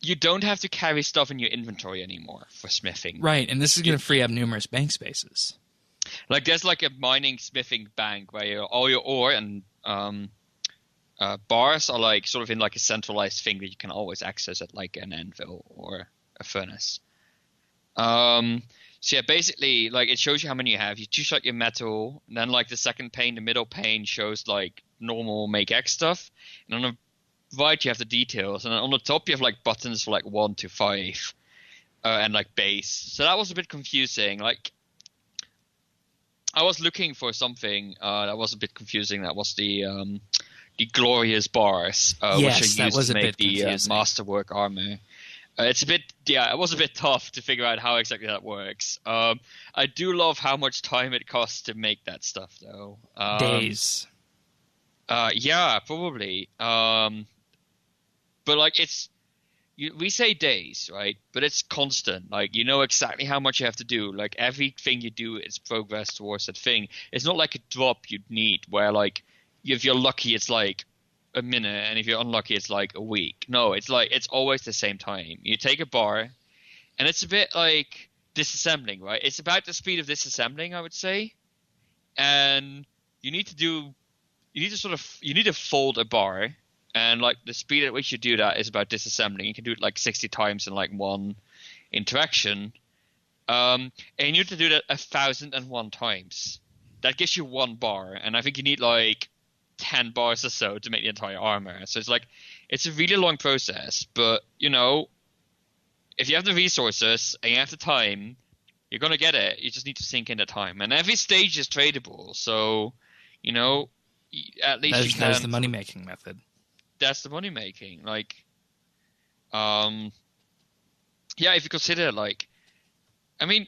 you don't have to carry stuff in your inventory anymore for smithing. Right, and this is going to free up numerous bank spaces. Like there's like a mining smithing bank where all your ore and bars are like sort of in like a centralized thing that you can always access at like an anvil or a furnace. So yeah, basically like it shows you how many you have. You choose like your metal, and then like the second pane, the middle pane shows like normal make X stuff, and on the right you have the details, and then on the top you have like buttons for like 1 to 5 and like base. So that was a bit confusing. Like I was looking for something that was a bit confusing. That was the glorious bars, Yes, which are that used was to a make bit the confusing. masterwork armor. It was a bit tough to figure out how exactly that works. I do love how much time it costs to make that stuff, though. Days. Yeah, probably. But like we say days, right? But it's constant. Like you know exactly how much you have to do. Like everything you do is progress towards that thing. It's not like a drop you'd need where like if you're lucky it's like a minute, and if you're unlucky it's like a week. No, it's like it's always the same time. You take a bar, and it's a bit like disassembling, right? It's about the speed of disassembling, I would say. And you need to fold a bar, and like the speed at which you do that is about disassembling. You can do it like 60 times in like one interaction, and you need to do that 1,001 times. That gives you 1 bar, and I think you need like 10 bars or so to make the entire armor. So it's like it's a really long process, but if you have the resources and you have the time, you're gonna get it. You just need to sink in the time, and every stage is tradable. So at least That's the money making method. That's the money making. Like yeah, if you consider like, I mean,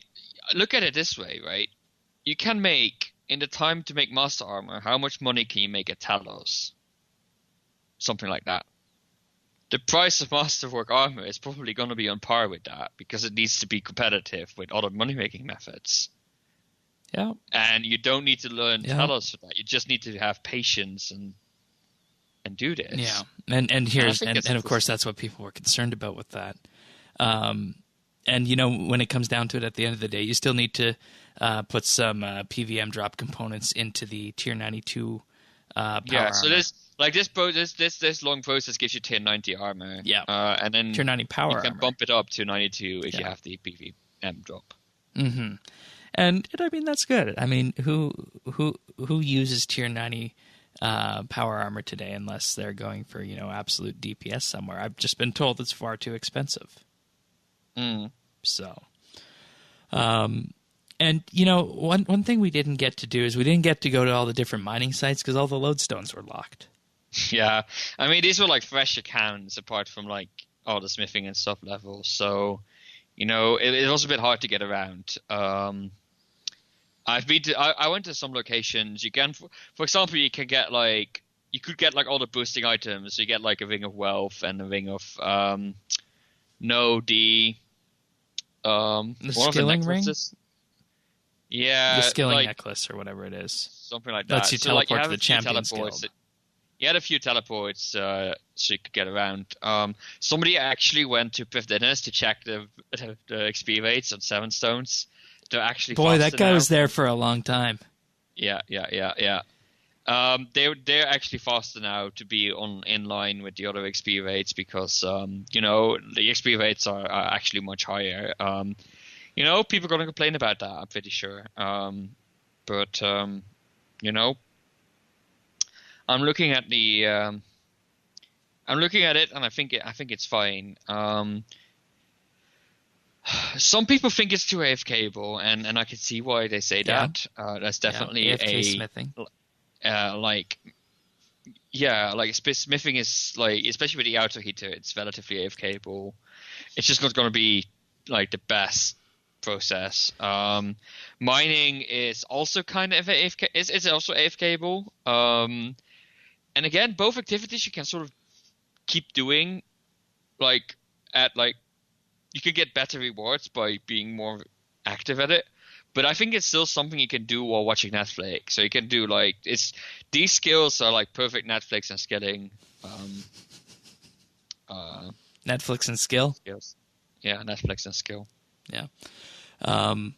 look at it this way, right? You can make, in the time to make master armor, how much money can you make at Talos? Something like that. The price of masterwork armor is probably going to be on par with that, because it needs to be competitive with other money-making methods. Yeah. And you don't need to learn Talos for that. You just need to have patience and do this. Yeah. And of course that's what people were concerned about with that. And when it comes down to it, at the end of the day, you still need to put some PVM drop components into the tier 92 power armor. So this long process gives you tier 90 armor. Yeah. And then tier 90 power you can armor. bump it up to 92 if you have the PVM drop. Mm-hmm. And I mean that's good. I mean, who uses tier 90 power armor today unless they're going for absolute DPS somewhere? I've just been told it's far too expensive. So, and one thing we didn't get to do is we didn't get to go to all the different mining sites because all the lodestones were locked. Yeah, I mean these were like fresh accounts apart from like all the smithing and stuff levels. So, it was a bit hard to get around. I went to some locations. You can, for example, you could get like all the boosting items. So you get like a ring of wealth and a ring of the skilling ring? Yeah. The skilling necklace or whatever it is. Something like that. Lets you teleport to the Champions Guild. You had a few teleports so you could get around. Somebody actually went to Piff Dinners to check the XP rates on 7 stones. They're actually Boy, that guy now. was there for a long time. Yeah. They're actually faster now to be in line with the other XP rates because the XP rates are actually much higher. People are going to complain about that, I'm pretty sure. But I'm looking at it and I think it's fine. Some people think it's too AFKable, and I can see why they say that. That's definitely AFK smithing. like yeah, like smithing is like, especially with the auto heater, it's relatively AFKable. It's just not going to be like the best process. Mining is also kind of AFK. It's also AFKable. And again, both activities you can sort of keep doing, like at like you could get better rewards by being more active at it. But I think it's still something you can do while watching Netflix. So you can do like these skills are like perfect Netflix and skilling. Netflix and skill. Skills. Yeah, Netflix and skill. Yeah. And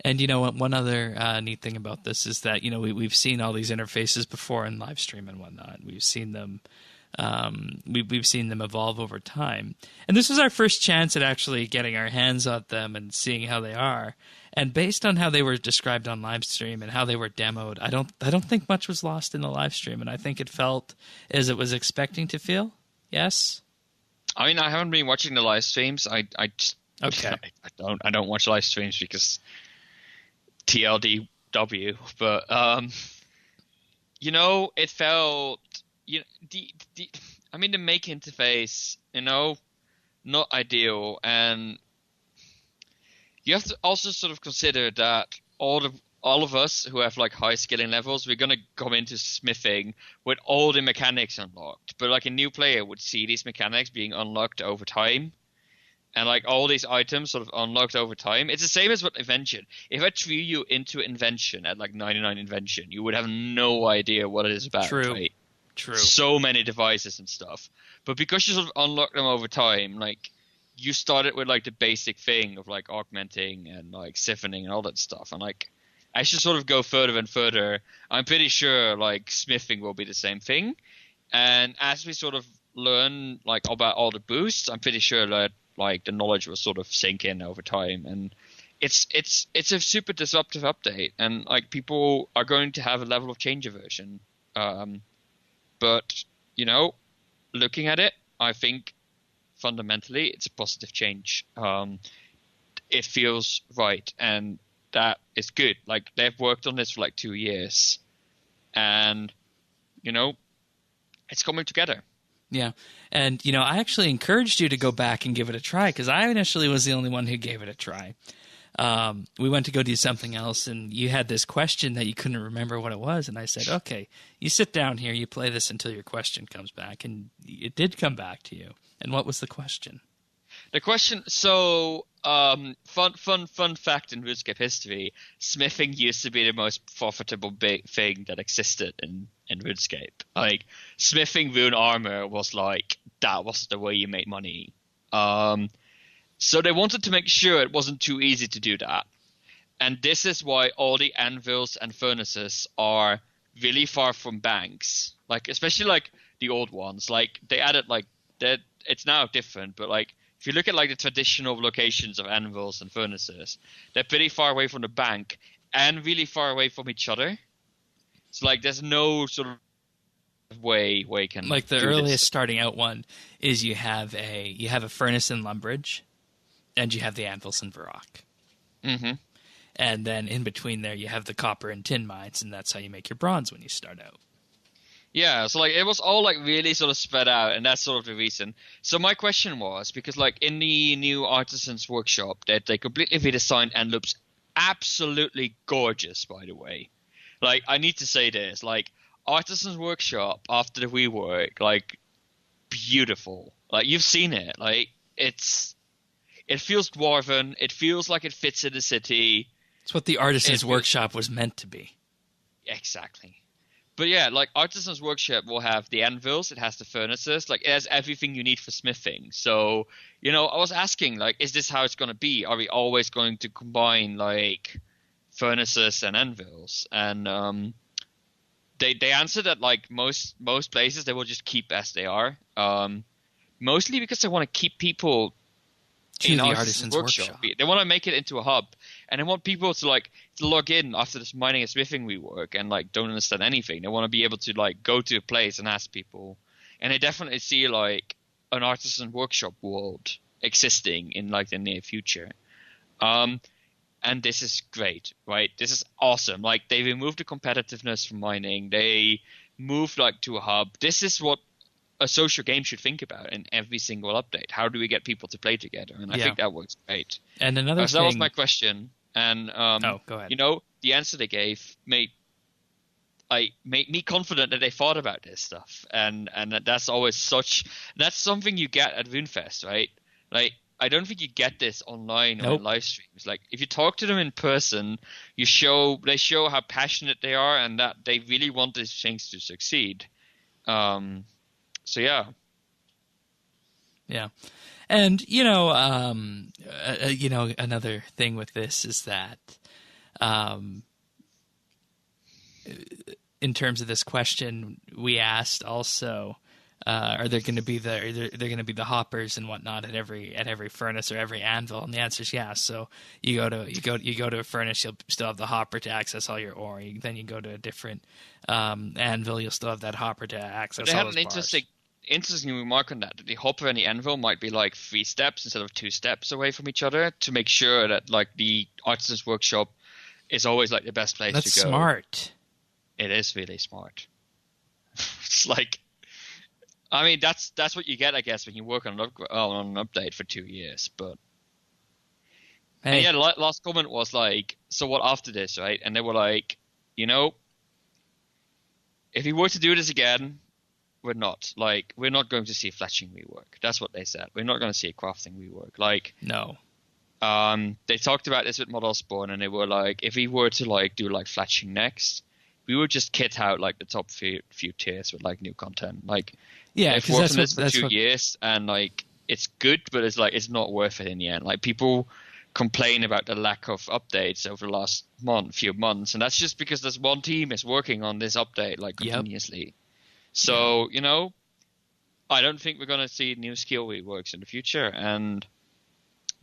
one other neat thing about this is that we've seen all these interfaces before in live stream and whatnot. We've seen them. We've seen them evolve over time, and this was our first chance at actually getting our hands on them and seeing how they are. And based on how they were described on live stream and how they were demoed, I don't think much was lost in the live stream, and I think it felt as it was expecting to feel. Yes. I mean, I haven't been watching the live streams. I just okay. I don't watch live streams because TLDW. But it felt the make interface, not ideal, and you have to also sort of consider that all of us who have like high skilling levels, we're gonna come into smithing with all the mechanics unlocked. But like a new player would see these mechanics being unlocked over time, and like all these items sort of unlocked over time. It's the same as with invention. If I threw you into invention at like 99 invention, you would have no idea what it is about. True. Right? True. So many devices and stuff. But because you sort of unlock them over time, like you started with like the basic thing of like augmenting and like siphoning and all that stuff, and like as you sort of go further and further, I'm pretty sure like smithing will be the same thing. And as we sort of learn like about all the boosts, I'm pretty sure that like the knowledge will sort of sink in over time. And it's a super disruptive update, and like people are going to have a level of change aversion. But looking at it, I think fundamentally it's a positive change. It feels right, and that is good. Like they've worked on this for like 2 years, and it's coming together. Yeah. And I actually encouraged you to go back and give it a try, because I initially was the only one who gave it a try. We went to go do something else, and you had this question that you couldn't remember what it was, and I said, okay, you sit down here, you play this until your question comes back, and it did come back to you. And what was the question? The question, so fun fact in RuneScape history, smithing used to be the most profitable big thing that existed in RuneScape. Like smithing rune armor was like, that was the way you made money. So they wanted to make sure it wasn't too easy to do that. And this is why all the anvils and furnaces are really far from banks. Like, especially like the old ones. Like they added like that. It's now different, but like if you look at like the traditional locations of anvils and furnaces, they're pretty far away from the bank and really far away from each other. So like there's no sort of way you can like the do earliest this. Starting out one is you have a furnace in Lumbridge, and you have the anvils in Varrock. Mm-hmm. And then in between there you have the copper and tin mines, and that's how you make your bronze when you start out. Yeah, so like it was all like really sort of spread out, and that's sort of the reason. So my question was, because like in the new Artisans Workshop that they completely redesigned and looks absolutely gorgeous, by the way. Like I need to say this, like Artisans Workshop after the rework, like beautiful. Like you've seen it, like it feels dwarven, it feels like it fits in the city. It's what the Artisans Workshop was meant to be. Exactly. But yeah, like Artisan's Workshop will have the anvils, it has the furnaces, like it has everything you need for smithing. So, I was asking, like, is this how it's going to be? Are we always going to combine like furnaces and anvils? And they answered that like most places they will just keep as they are. Mostly because they want to keep people to in the Artisan's Workshop. They want to make it into a hub, and they want people to like to log in after this mining and smithing rework and like don't understand anything. They want to be able to like go to a place and ask people, and they definitely see like an Artisan Workshop world existing in like the near future. and this is great, right? This is awesome. Like, they removed the competitiveness from mining. They moved like to a hub. This is what a social game should think about in every single update. How do we get people to play together? And I think that works great. And another so that was my question. And go ahead. you know, the answer they gave made me confident that they thought about this stuff. And that's something you get at RuneFest, right? Like, I don't think you get this online or in live streams. Like, if you talk to them in person, they show how passionate they are and that they really want these things to succeed. So yeah. And another thing with this is that, in terms of this question, we asked also, are there going to be the hoppers and whatnot at every furnace or every anvil? And the answer is yeah. So you go to a furnace, you'll still have the hopper to access all your ore. Then you go to a different anvil, you'll still have that hopper to access. But they all had those an interesting remark on that the hopper and the anvil might be like 3 steps instead of 2 steps away from each other to make sure that like the artisan's workshop is always like the best place to go. That's smart. It is really smart. It's like, I mean, that's what you get, I guess, when you work on an update for 2 years. But and yeah, the last comment was like, so what after this, right? And they were like, if we were to do this again, we're not going to see fletching rework. That's what they said. We're not going to see a crafting rework. Like, no. They talked about this with Model Spawn, and they were like, if we were to like do like fletching next, we would just kit out like the top few tiers with like new content. Like, yeah, I've worked on this for 2 years, and like it's good, but it's not worth it in the end. Like, people complain about the lack of updates over the last few months, and that's just because there's one team is working on this update like continuously. Yep. So I don't think we're gonna see new skill reworks in the future, and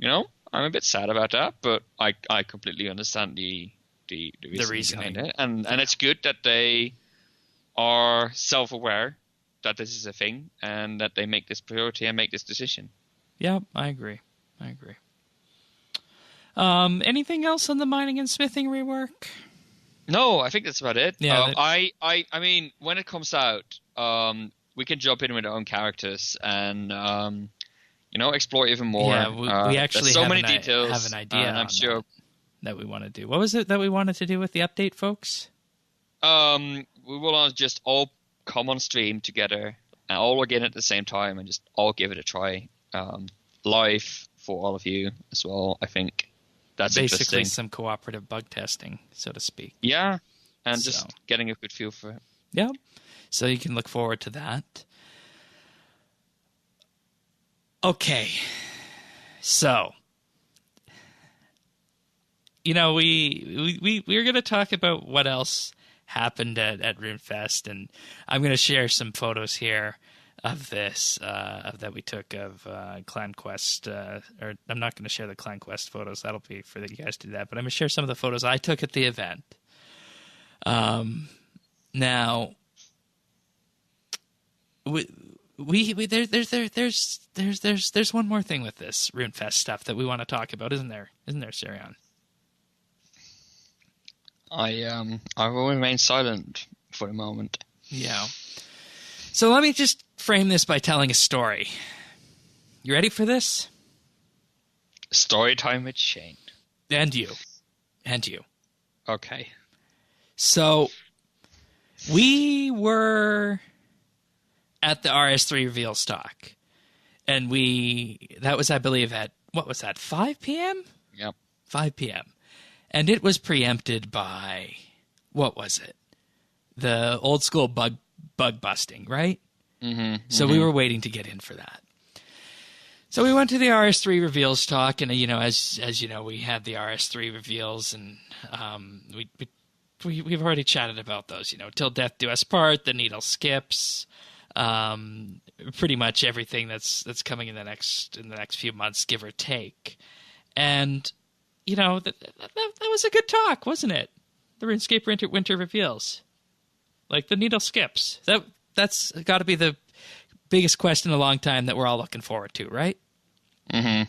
I'm a bit sad about that, but I completely understand the reasoning behind it, and it's good that they are self-aware that this is a thing and that they make this priority and make this decision. Yeah, I agree. Anything else on the mining and smithing rework? No, I think that's about it. Yeah, I mean, when it comes out, we can jump in with our own characters and explore even more. Yeah, we actually have an idea. And I'm sure that we want to do. What was it that we wanted to do with the update, folks? We will just all come on stream together and all again at the same time and just all give it a try live for all of you as well. I think that's basically interesting. Some cooperative bug testing, so to speak. Yeah, and just getting a good feel for it. Yeah, so you can look forward to that. Okay, so we're going to talk about what else happened at RuneFest, and I'm going to share some photos here of this that we took of Clan Quest. Or I'm not going to share the Clan Quest photos. That'll be for you guys to do that. But I'm going to share some of the photos I took at the event. Now, there's one more thing with this RuneFest stuff that we want to talk about, isn't there? Isn't there, Sirion? I will remain silent for a moment. Yeah. So let me just frame this by telling a story. You ready for this? Story time with Shane. And you. Okay. So we were at the RS3 reveal stock. And that was, I believe, at, 5 p.m.? Yep. 5 p.m. And it was preempted by, what was it? The old school bug busting, right? Mm-hmm, so we were waiting to get in for that. So we went to the RS3 reveals talk, and as you know, we had the RS3 reveals, and we've already chatted about those. Till Death Do Us part, the needle skips, pretty much everything that's coming in the next few months, give or take. And that was a good talk, wasn't it? The RuneScape winter reveals, like the needle skips. That's got to be the biggest quest in a long time that we're all looking forward to, right? Mm-hmm.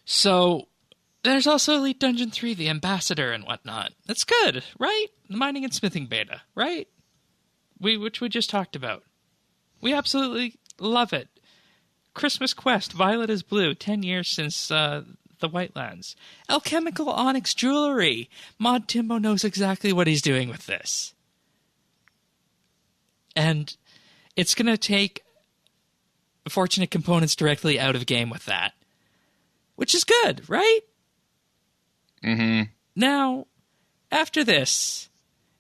So there's also Elite Dungeon 3, the Ambassador and whatnot. That's good, right? The mining and smithing beta, right? Which we just talked about. We absolutely love it. Christmas Quest, Violet is Blue, 10 years since the Whitelands. Alchemical Onyx Jewelry. Mod Timbo knows exactly what he's doing with this. And it's going to take Fortunate Components directly out of game with that. Which is good, right? Mm-hmm. Now, after this,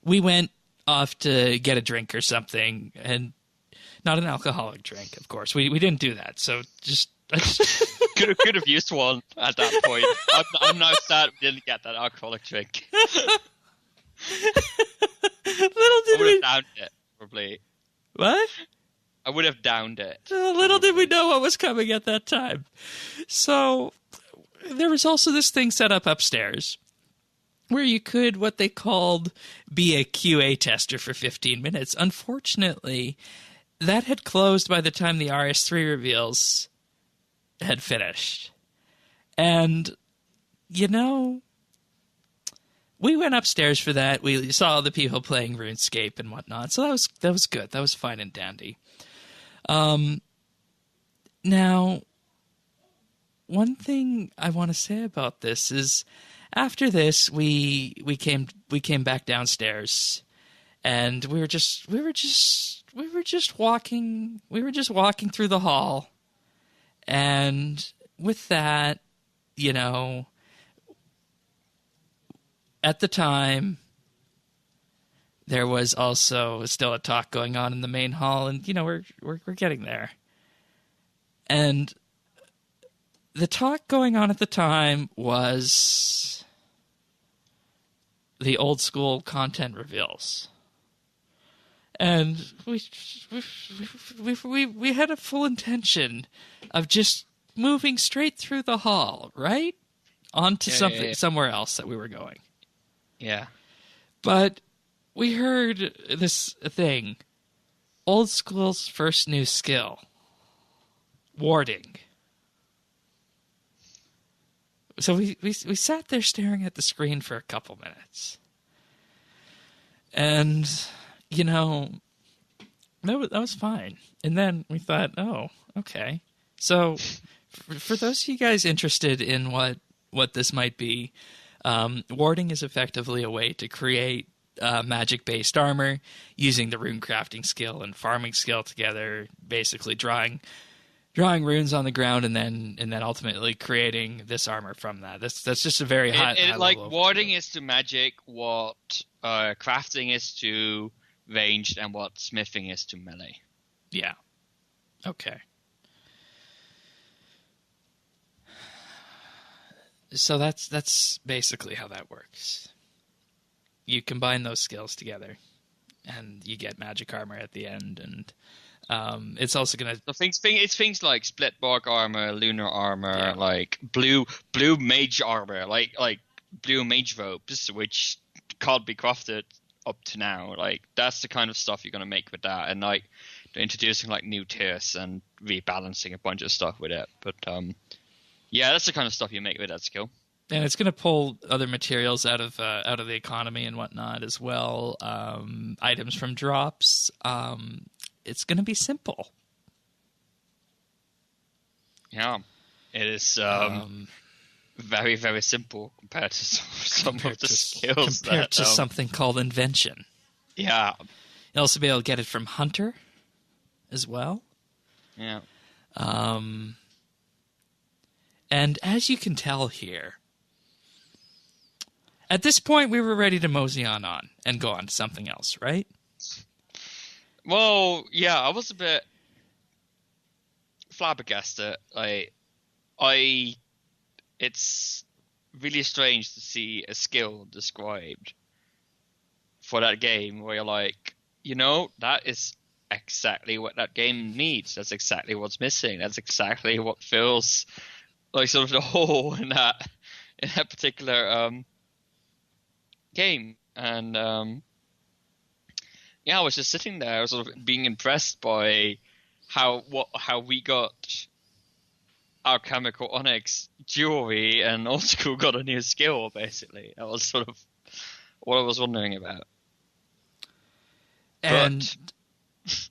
we went off to get a drink or something, and not an alcoholic drink, of course. We didn't do that, so just... could have used one at that point. I'm now sad we didn't get that alcoholic drink. I would have downed it, probably. What? I would have downed it. Little did we know what was coming at that time. So, there was also this thing set up upstairs where you could, what they called, be a QA tester for 15 minutes. Unfortunately, that had closed by the time the RS3 reveals had finished. And, you know, we went upstairs for that. We saw all the people playing RuneScape and whatnot. So that was good. That was fine and dandy. Now, one thing I want to say about this is, after this, we came back downstairs, and we were just walking through the hall, and with that, you know, at the time, there was also still a talk going on in the main hall, and you know, we're getting there, and the talk going on at the time was the old school content reveals. And we had a full intention of just moving straight through the hall, right? Onto somewhere else that we were going. Yeah. But we heard this thing. Old school's first new skill. Warding. So we sat there staring at the screen for a couple minutes. And, you know, that was fine. And then we thought, oh, okay. So for those of you guys interested in what this might be, warding is effectively a way to create magic-based armor using the rune crafting skill and farming skill together, basically drawing runes on the ground and then ultimately creating this armor from that. That's just a very high like level. warding is to magic what crafting is to ranged and what smithing is to melee. Yeah. Okay. So that's basically how that works. You combine those skills together, and you get magic armor at the end, and it's also gonna. So it's things like split bark armor, lunar armor, like blue mage armor, like blue mage robes, which can't be crafted up to now. Like that's the kind of stuff you're gonna make with that, and like they're introducing like new tiers and rebalancing a bunch of stuff with it. But yeah, that's the kind of stuff you make with that skill. And it's going to pull other materials out of the economy and whatnot as well. Items from drops. It's going to be simple. Yeah, it is very, very simple compared to some of the skills. Compared to something called Invention. Yeah. You'll also be able to get it from Hunter as well. Yeah. And as you can tell here, at this point we were ready to mosey on and go on to something else, right? Well, yeah, I was a bit flabbergasted. It's really strange to see a skill described for that game where you're like, you know, that is exactly what that game needs. That's exactly what's missing. That's exactly what fills like sort of the hole in that particular game. And yeah, I was just sitting there, sort of being impressed by how we got alchemical onyx jewelry, and old school got a new skill. Basically, that was sort of what I was wondering about. And but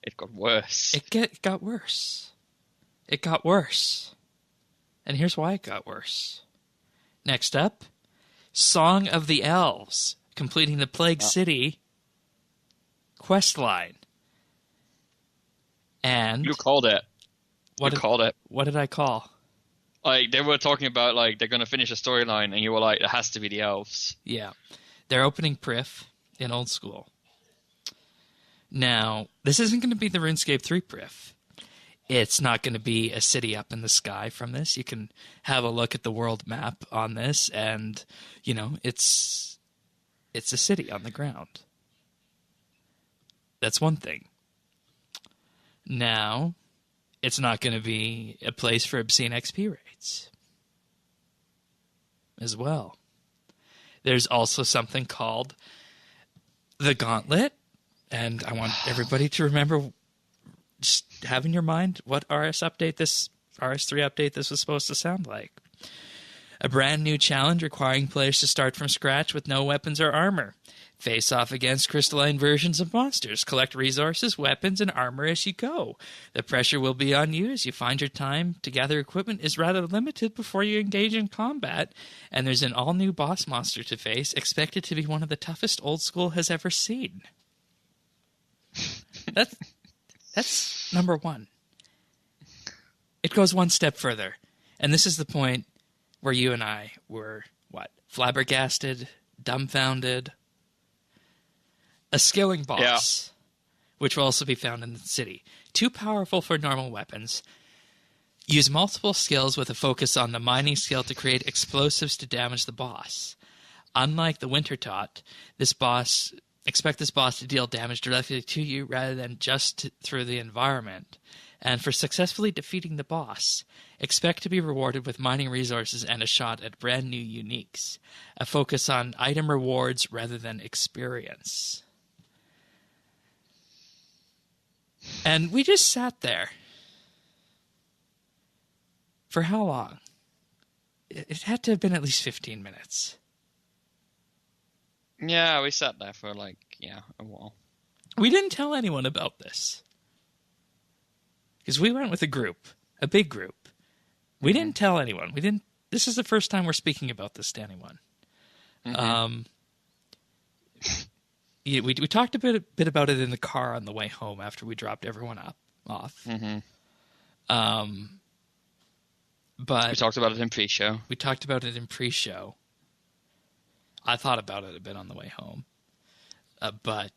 it got worse. It got worse. It got worse. And here's why it got worse. Next up, Song of the Elves, completing the Plague City quest line. And you called it. Called it. What did I call? Like, they were talking about, like, they're going to finish a storyline, and you were like, it has to be the elves. Yeah. They're opening Prif in Old School. Now, this isn't going to be the RuneScape 3 Prif. It's not going to be a city up in the sky from this. You can have a look at the world map on this, and, you know, it's a city on the ground. That's one thing. Now, it's not going to be a place for obscene XP rates as well. There's also something called the Gauntlet, and I want everybody to remember, just have in your mind what RS3 update this was supposed to sound like. A brand new challenge requiring players to start from scratch with no weapons or armor. Face off against crystalline versions of monsters. Collect resources, weapons, and armor as you go. The pressure will be on you as you find your time to gather equipment is rather limited before you engage in combat, and there's an all-new boss monster to face, expected to be one of the toughest Old School has ever seen. That's number one. It goes one step further, and this is the point where you and I were, flabbergasted, dumbfounded. A skilling boss, which will also be found in the city. Too powerful for normal weapons. Use multiple skills with a focus on the mining skill to create explosives to damage the boss. Unlike the Winter Tot, expect this boss to deal damage directly to you rather than just through the environment. And for successfully defeating the boss, expect to be rewarded with mining resources and a shot at brand new uniques. A focus on item rewards rather than experience. And we just sat there. For how long? It had to have been at least 15 minutes. Yeah, we sat there for a while. We didn't tell anyone about this. Because we went with a group, a big group. We didn't tell anyone. This is the first time we're speaking about this to anyone. Mm-hmm. We talked a bit about it in the car on the way home after we dropped everyone off. Mm-hmm. But we talked about it in pre-show. I thought about it a bit on the way home, but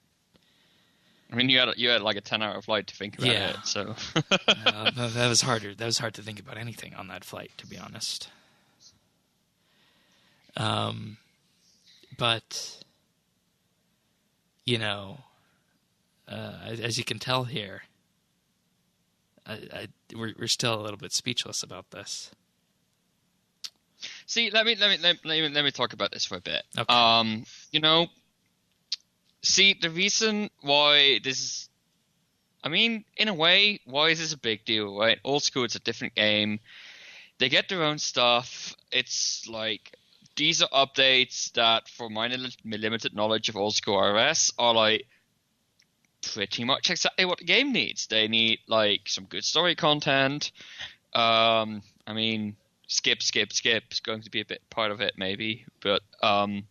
I mean, you had like a 10-hour flight to think about it. So that was harder. That was hard to think about anything on that flight, to be honest. But you know, as you can tell here, we're still a little bit speechless about this. See, let me talk about this for a bit. Okay. See, the reason why this is, I mean, in a way, why is this a big deal, right? Old School, it's a different game. They get their own stuff. It's like, these are updates that, for my limited knowledge of Old School RS, are like pretty much exactly what the game needs. They need like some good story content. I mean, skip is going to be a bit part of it maybe, but the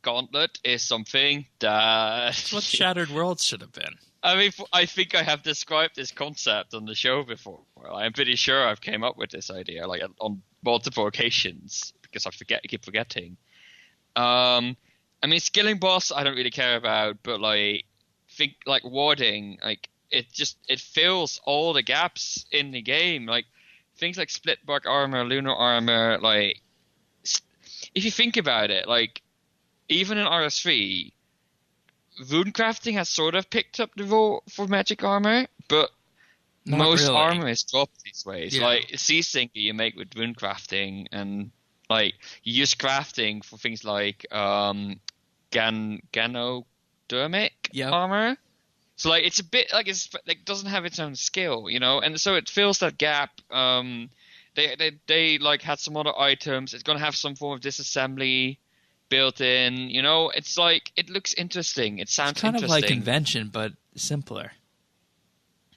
Gauntlet is something that That's what Shattered Worlds should have been. I mean, I think I have described this concept on the show before. I'm pretty sure I've came up with this idea like on multiple occasions because I keep forgetting. I mean, skilling boss I don't really care about, but like warding, like it fills all the gaps in the game. Like things like split bark armor, lunar armor. Like if you think about it, like even in RS3. Rune crafting has sort of picked up the role for magic armor, but Not most really. armor is dropped these ways. Yeah. Like sea sinker you make with rune crafting, and like you use crafting for things like ganodermic Yep. armor. So like it's a bit like it's like doesn't have its own skill, you know, and so it fills that gap. They like had some other items. It's gonna have some form of disassembly built in, you know. It's like it looks interesting. It It's sounds kind of like interesting. Convention, but simpler.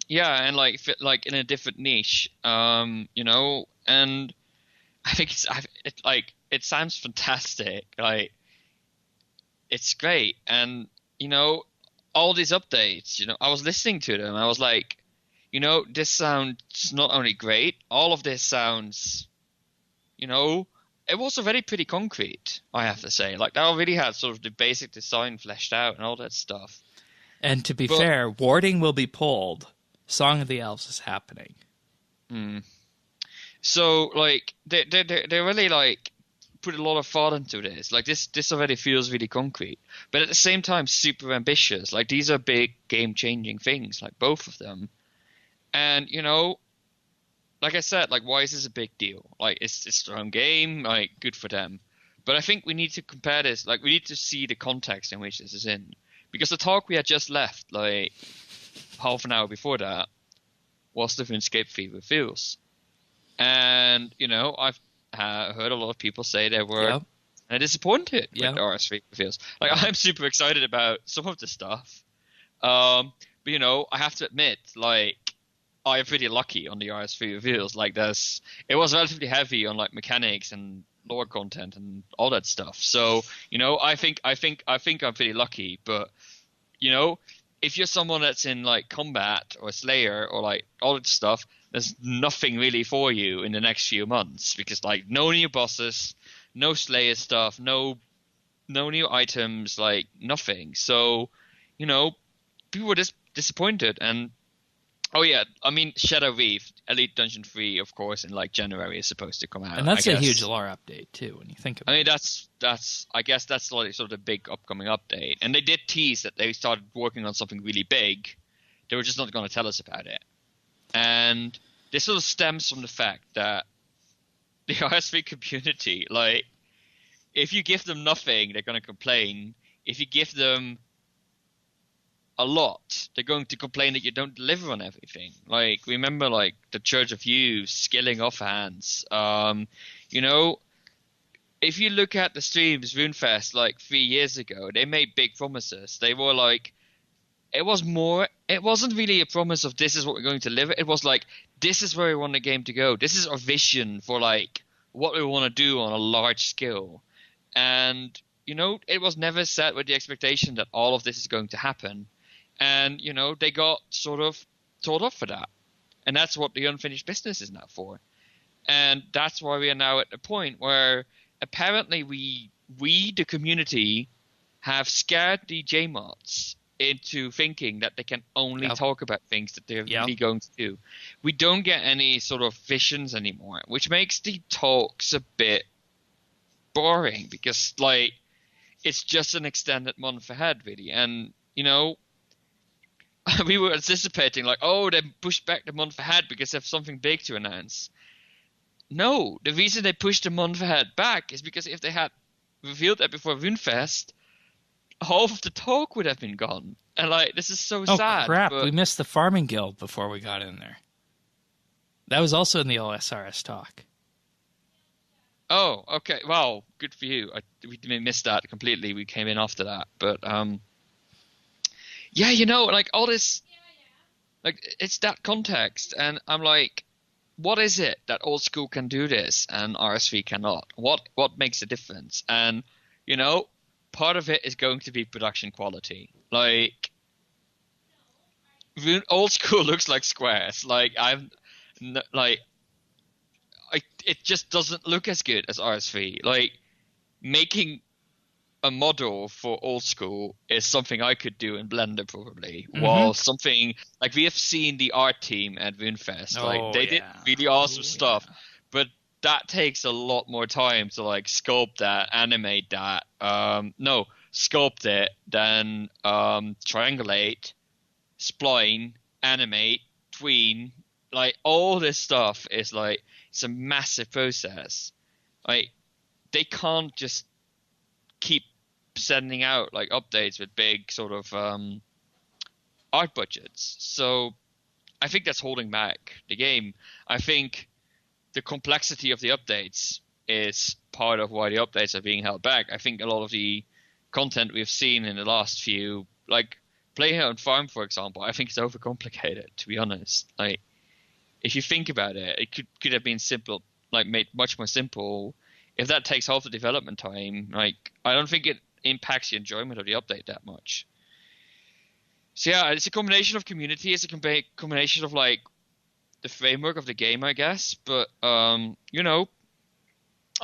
Yeah, and like fit like in a different niche, you know. And I think it sounds fantastic. Like it's great, and you know, all these updates. You know, I was listening to them. I was like, you know, this sounds not only great, all of this sounds, you know, it was already pretty concrete, I have to say. Like, they already had sort of the basic design fleshed out and all that stuff. And to be But, fair, warding will be pulled. Song of the Elves is happening. so, like, they really, like, put a lot of thought into this. Like, this already feels really concrete. But at the same time, super ambitious. Like, these are big, game-changing things, like, both of them. And, you know, like I said, like why is this a big deal? Like it's their own game, like good for them. But I think we need to compare this. Like we need to see the context in which this is in, because the talk we had just left, like half an hour before that, was the RuneScape 3 reveals, and you know I've heard a lot of people say they were disappointed with the RS3 reveals. Like I'm super excited about some of the stuff, but you know I have to admit, like. I'm pretty lucky on the RS3 reveals. Like it was relatively heavy on like mechanics and lore content and all that stuff. So, you know, I think I'm pretty lucky. But, you know, if you're someone that's in like combat or Slayer or like all that stuff, there's nothing really for you in the next few months because like no new bosses, no Slayer stuff, no new items, like nothing. So, you know, people were just disappointed. And oh yeah, I mean Shadow Reef, Elite Dungeon 3, of course, in like January is supposed to come out. And that's a huge lore update too, when you think about it. I mean that's I guess that's like sort of the big upcoming update. And they did tease that they started working on something really big. They were just not going to tell us about it. And this sort of stems from the fact that the RS3 community, like, if you give them nothing, they're going to complain. If you give them a lot, they're going to complain that you don't deliver on everything. Like, remember, like, the Church of You skilling offhands. You know, if you look at the streams, RuneFest, like 3 years ago, they made big promises. They were like, it wasn't really a promise of this is what we're going to deliver. It was like, this is where we want the game to go. This is our vision for like what we want to do on a large scale. And, you know, it was never set with the expectation that all of this is going to happen. And, you know, they got sort of told off for that. And that's what the unfinished business is now for. And that's why we are now at the point where apparently we the community, have scared the JMods into thinking that they can only talk about things that they're really going to do. We don't get any sort of visions anymore, which makes the talks a bit boring because, like, it's just an extended month ahead, really. And, you know, we were anticipating, like, oh, they pushed back the month ahead because they have something big to announce. No, the reason they pushed the month ahead back is because if they had revealed that before RuneFest, half of the talk would have been gone. And, like, this is so sad. Oh, crap. We missed the Farming Guild before we got in there. That was also in the OSRS talk. Oh, okay. Well, good for you. We missed that completely. We came in after that. But, yeah, you know, like, all this, like, it's that context. And I'm like, what is it that old school can do this and RS3 cannot? What makes a difference? And, you know, part of it is going to be production quality. Like, old school looks like squares. Like, it just doesn't look as good as RS3. Like, making a model for old school is something I could do in Blender probably. Mm-hmm. While something like we have seen the art team at RuneFest, like they did really awesome stuff, but that takes a lot more time to like sculpt that, animate that. Sculpt it, then triangulate, spline, animate, tween. Like all this stuff is like it's a massive process. Like they can't just keep sending out like updates with big sort of art budgets. So I think that's holding back the game. I think the complexity of the updates is part of why the updates are being held back. I think a lot of the content we've seen in the last few, like Play Here on Farm, for example, I think it's overcomplicated, to be honest. Like, if you think about it, it could have been simple, like made much more simple. If that takes half the development time, like, I don't think it impacts the enjoyment of the update that much. So yeah, it's a combination of community. It's a combination of like the framework of the game, I guess. But you know,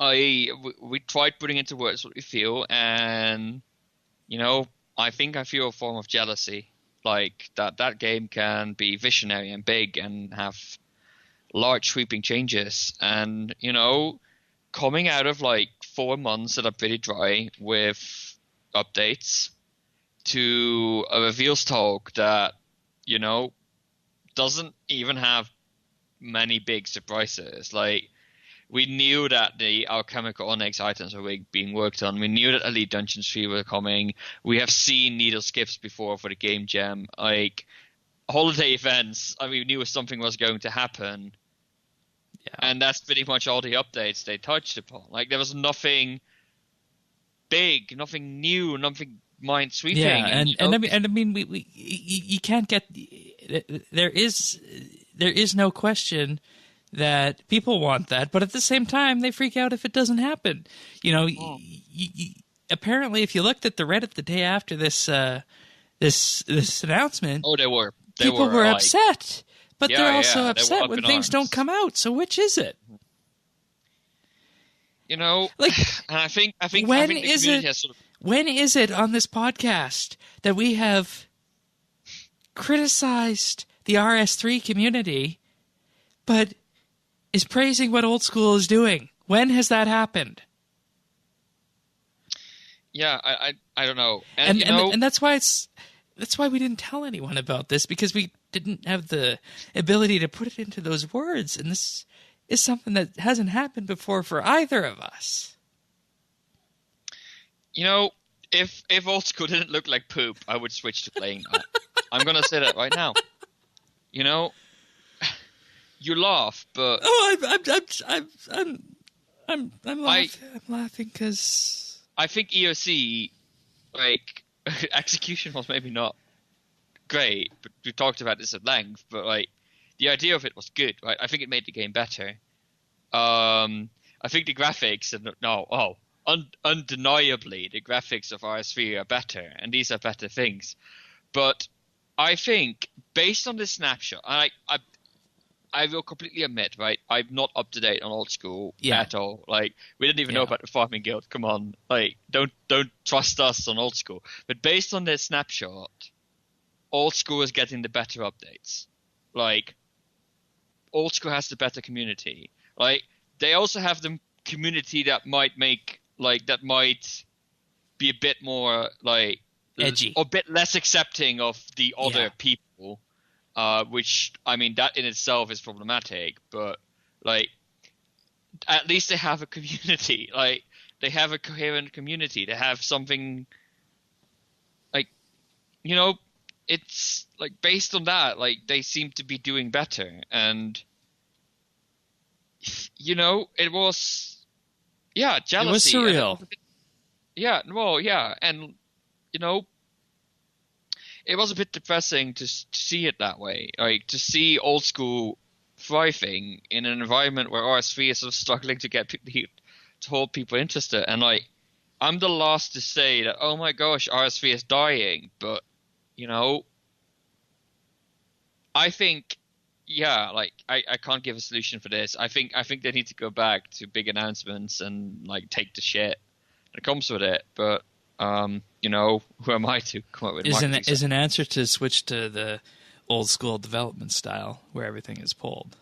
we tried putting into words what we feel, and you know, I think I feel a form of jealousy, like that game can be visionary and big and have large sweeping changes, and you know, coming out of like 4 months that are pretty dry with updates to a reveals talk that, you know, doesn't even have many big surprises. Like, we knew that the alchemical onyx items were being worked on. We knew that Elite Dungeons 3 were coming. We have seen needle skips before for the game jam. Like, holiday events, I mean, we knew something was going to happen. Yeah. And that's pretty much all the updates they touched upon. Like, there was nothing big, nothing new, nothing mind sweeping. Yeah, and I mean, we you can't get. There is no question that people want that, but at the same time, they freak out if it doesn't happen. You know, apparently, if you looked at the Reddit the day after this this announcement, people were like, upset, but they're also upset when things don't come out. So which is it? You know, like, and I think when is it? When is it on this podcast that we have criticized the RS3 community, but is praising what Old School is doing? When has that happened? Yeah, I don't know, and that's why we didn't tell anyone about this, because we didn't have the ability to put it into those words, and this is something that hasn't happened before for either of us. You know, if Old School didn't look like poop, I would switch to playing that. I'm gonna say that right now. You know, you laugh, but I'm laughing because I think EOC, like, execution was maybe not great, but we talked about this at length. But like, the idea of it was good, right? I think it made the game better. I think the graphics undeniably the graphics of RS3 are better, and these are better things. But I think based on this snapshot, I will completely admit, right, I'm not up to date on Old School at all. Like, we didn't even know about the Farming Guild. Come on, like, don't trust us on Old School. But based on this snapshot, Old School is getting the better updates. Like, Old School has the better community. Like, they also have the community that might be a bit more, like, edgy, or a bit less accepting of the other people, which, I mean, that in itself is problematic, but, like, at least they have a community. Like, they have a coherent community. They have something, like, you know, it's, like, based on that, like, they seem to be doing better. And, you know, it was, jealousy. It was surreal. And, you know, it was a bit depressing to see it that way. Like, to see Old School thriving in an environment where RS3 is sort of struggling to get to hold people interested. And, like, I'm the last to say that, oh my gosh, RS3 is dying. But, you know, I think, like, I can't give a solution for this. I think they need to go back to big announcements and, like, take the shit that comes with it. But, you know, who am I to come up with is an answer to switch to the Old School development style where everything is pulled?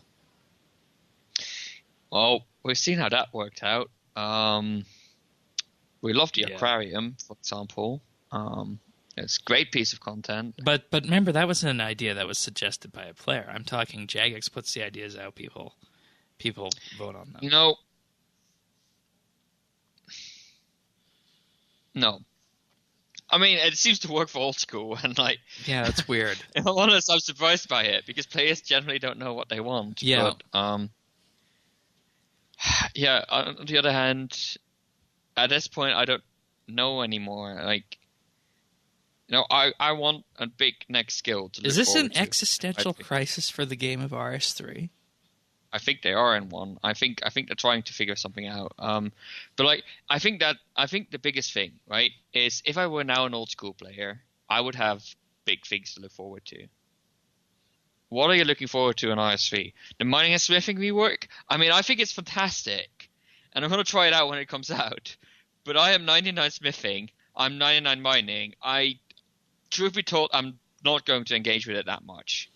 Well, we've seen how that worked out. We love the aquarium, for example. It's a great piece of content. But remember, that was an idea that was suggested by a player. I'm talking Jagex puts the ideas out, people vote on them. You know, no. I mean, it seems to work for old school, and like, Yeah, that's weird. if I'm honest, I'm surprised by it because players generally don't know what they want. Yeah. But yeah. On the other hand, at this point, I don't know anymore. Like, I want a big next skill to look Is this an forward to. existential crisis for the game of RS3? I think they are in one. I think they're trying to figure something out. But like, I think the biggest thing, right, is if I were now an old school player, I would have big things to look forward to. What are you looking forward to in RS3? The mining and smithing rework? I mean, I think it's fantastic, and I'm going to try it out when it comes out. But I am 99 smithing. I'm 99 mining. Truth be told, I'm not going to engage with it that much.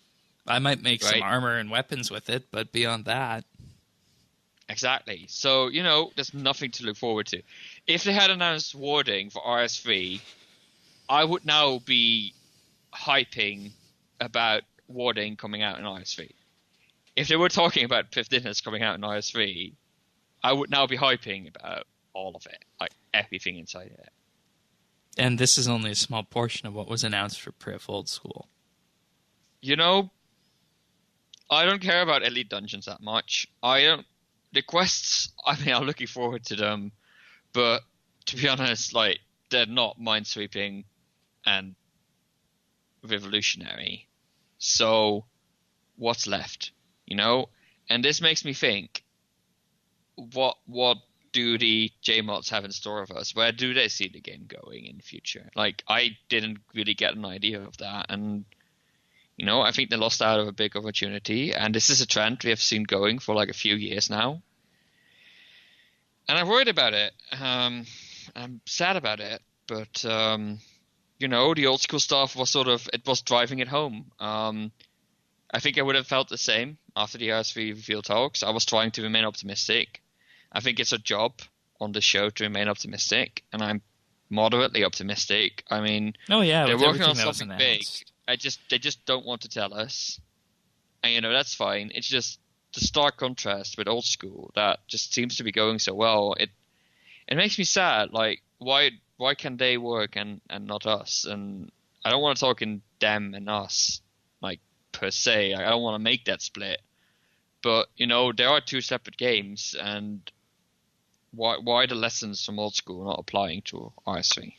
I might make some armor and weapons with it, but beyond that... Exactly. So, there's nothing to look forward to. If they had announced warding for RS3, I would now be hyping about warding coming out in RS3. If they were talking about Fifth Dinners coming out in RS3, I would now be hyping about all of it, like everything inside it. And this is only a small portion of what was announced for Priv Old School. I don't care about Elite Dungeons that much. The quests, I mean, I'm looking forward to them, but to be honest, like, they're not minesweeping and revolutionary. So, what's left, And this makes me think, what do the JMods have in store for us? Where do they see the game going in the future? Like, I didn't really get an idea of that, and I think they lost out of a big opportunity, and this is a trend we have seen going for like a few years now. And I'm worried about it. I'm sad about it, but the old school stuff was it was driving it home. I think I would have felt the same after the RS3 reveal talks. I was trying to remain optimistic. I think it's a job on the show to remain optimistic, and I'm moderately optimistic. I mean, they're working on something big. They just don't want to tell us, and that's fine. It's just the stark contrast with old school that just seems to be going so well. It makes me sad. Like, why can they work and not us? And I don't want to talk in them and us, like, per se. I don't want to make that split. But there are two separate games, and why the lessons from old school not applying to RS3?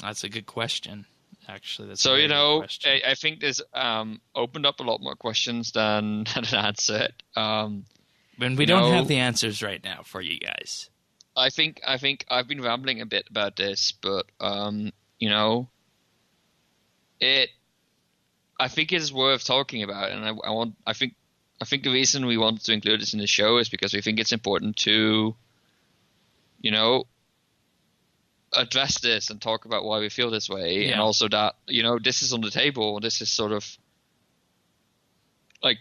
That's a good question. Actually, that's so. I think this opened up a lot more questions than it answered. And we don't have the answers right now for you guys. I think I've been rambling a bit about this, but I think it is worth talking about, and I think the reason we wanted to include this in the show is because we think it's important to, address this and talk about why we feel this way, and also that this is on the table. This is sort of like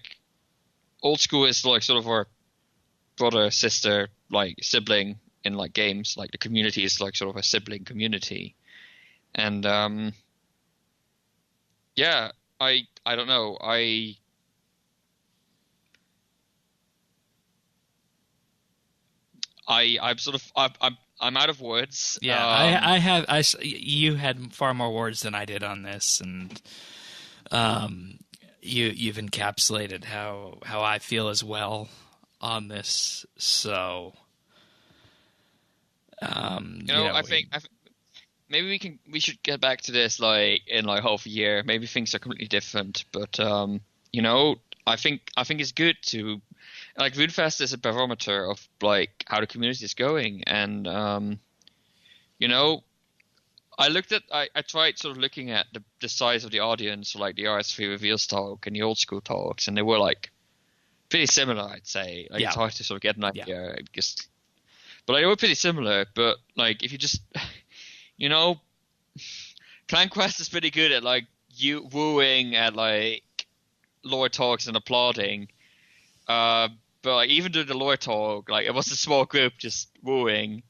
old school is like sort of our brother, sister, like sibling in like games. Like the community is like sort of a sibling community, and I don't know. I'm out of words. Yeah, you had far more words than I did on this, and you've encapsulated how I feel as well on this. So, I think maybe we should get back to this like in like half a year. Maybe things are completely different, but I think it's good to. Like, RuneFest is a barometer of like how the community is going, and I tried sort of looking at the size of the audience for like the RS3 reveals talk and the old school talks, and they were like pretty similar, I'd say. Like, it's hard to sort of get an idea but they were pretty similar. But like, if you just Clan Quest is pretty good at like you wooing at like lore talks and applauding. But like, even during the lore talk, like, it was a small group just wooing,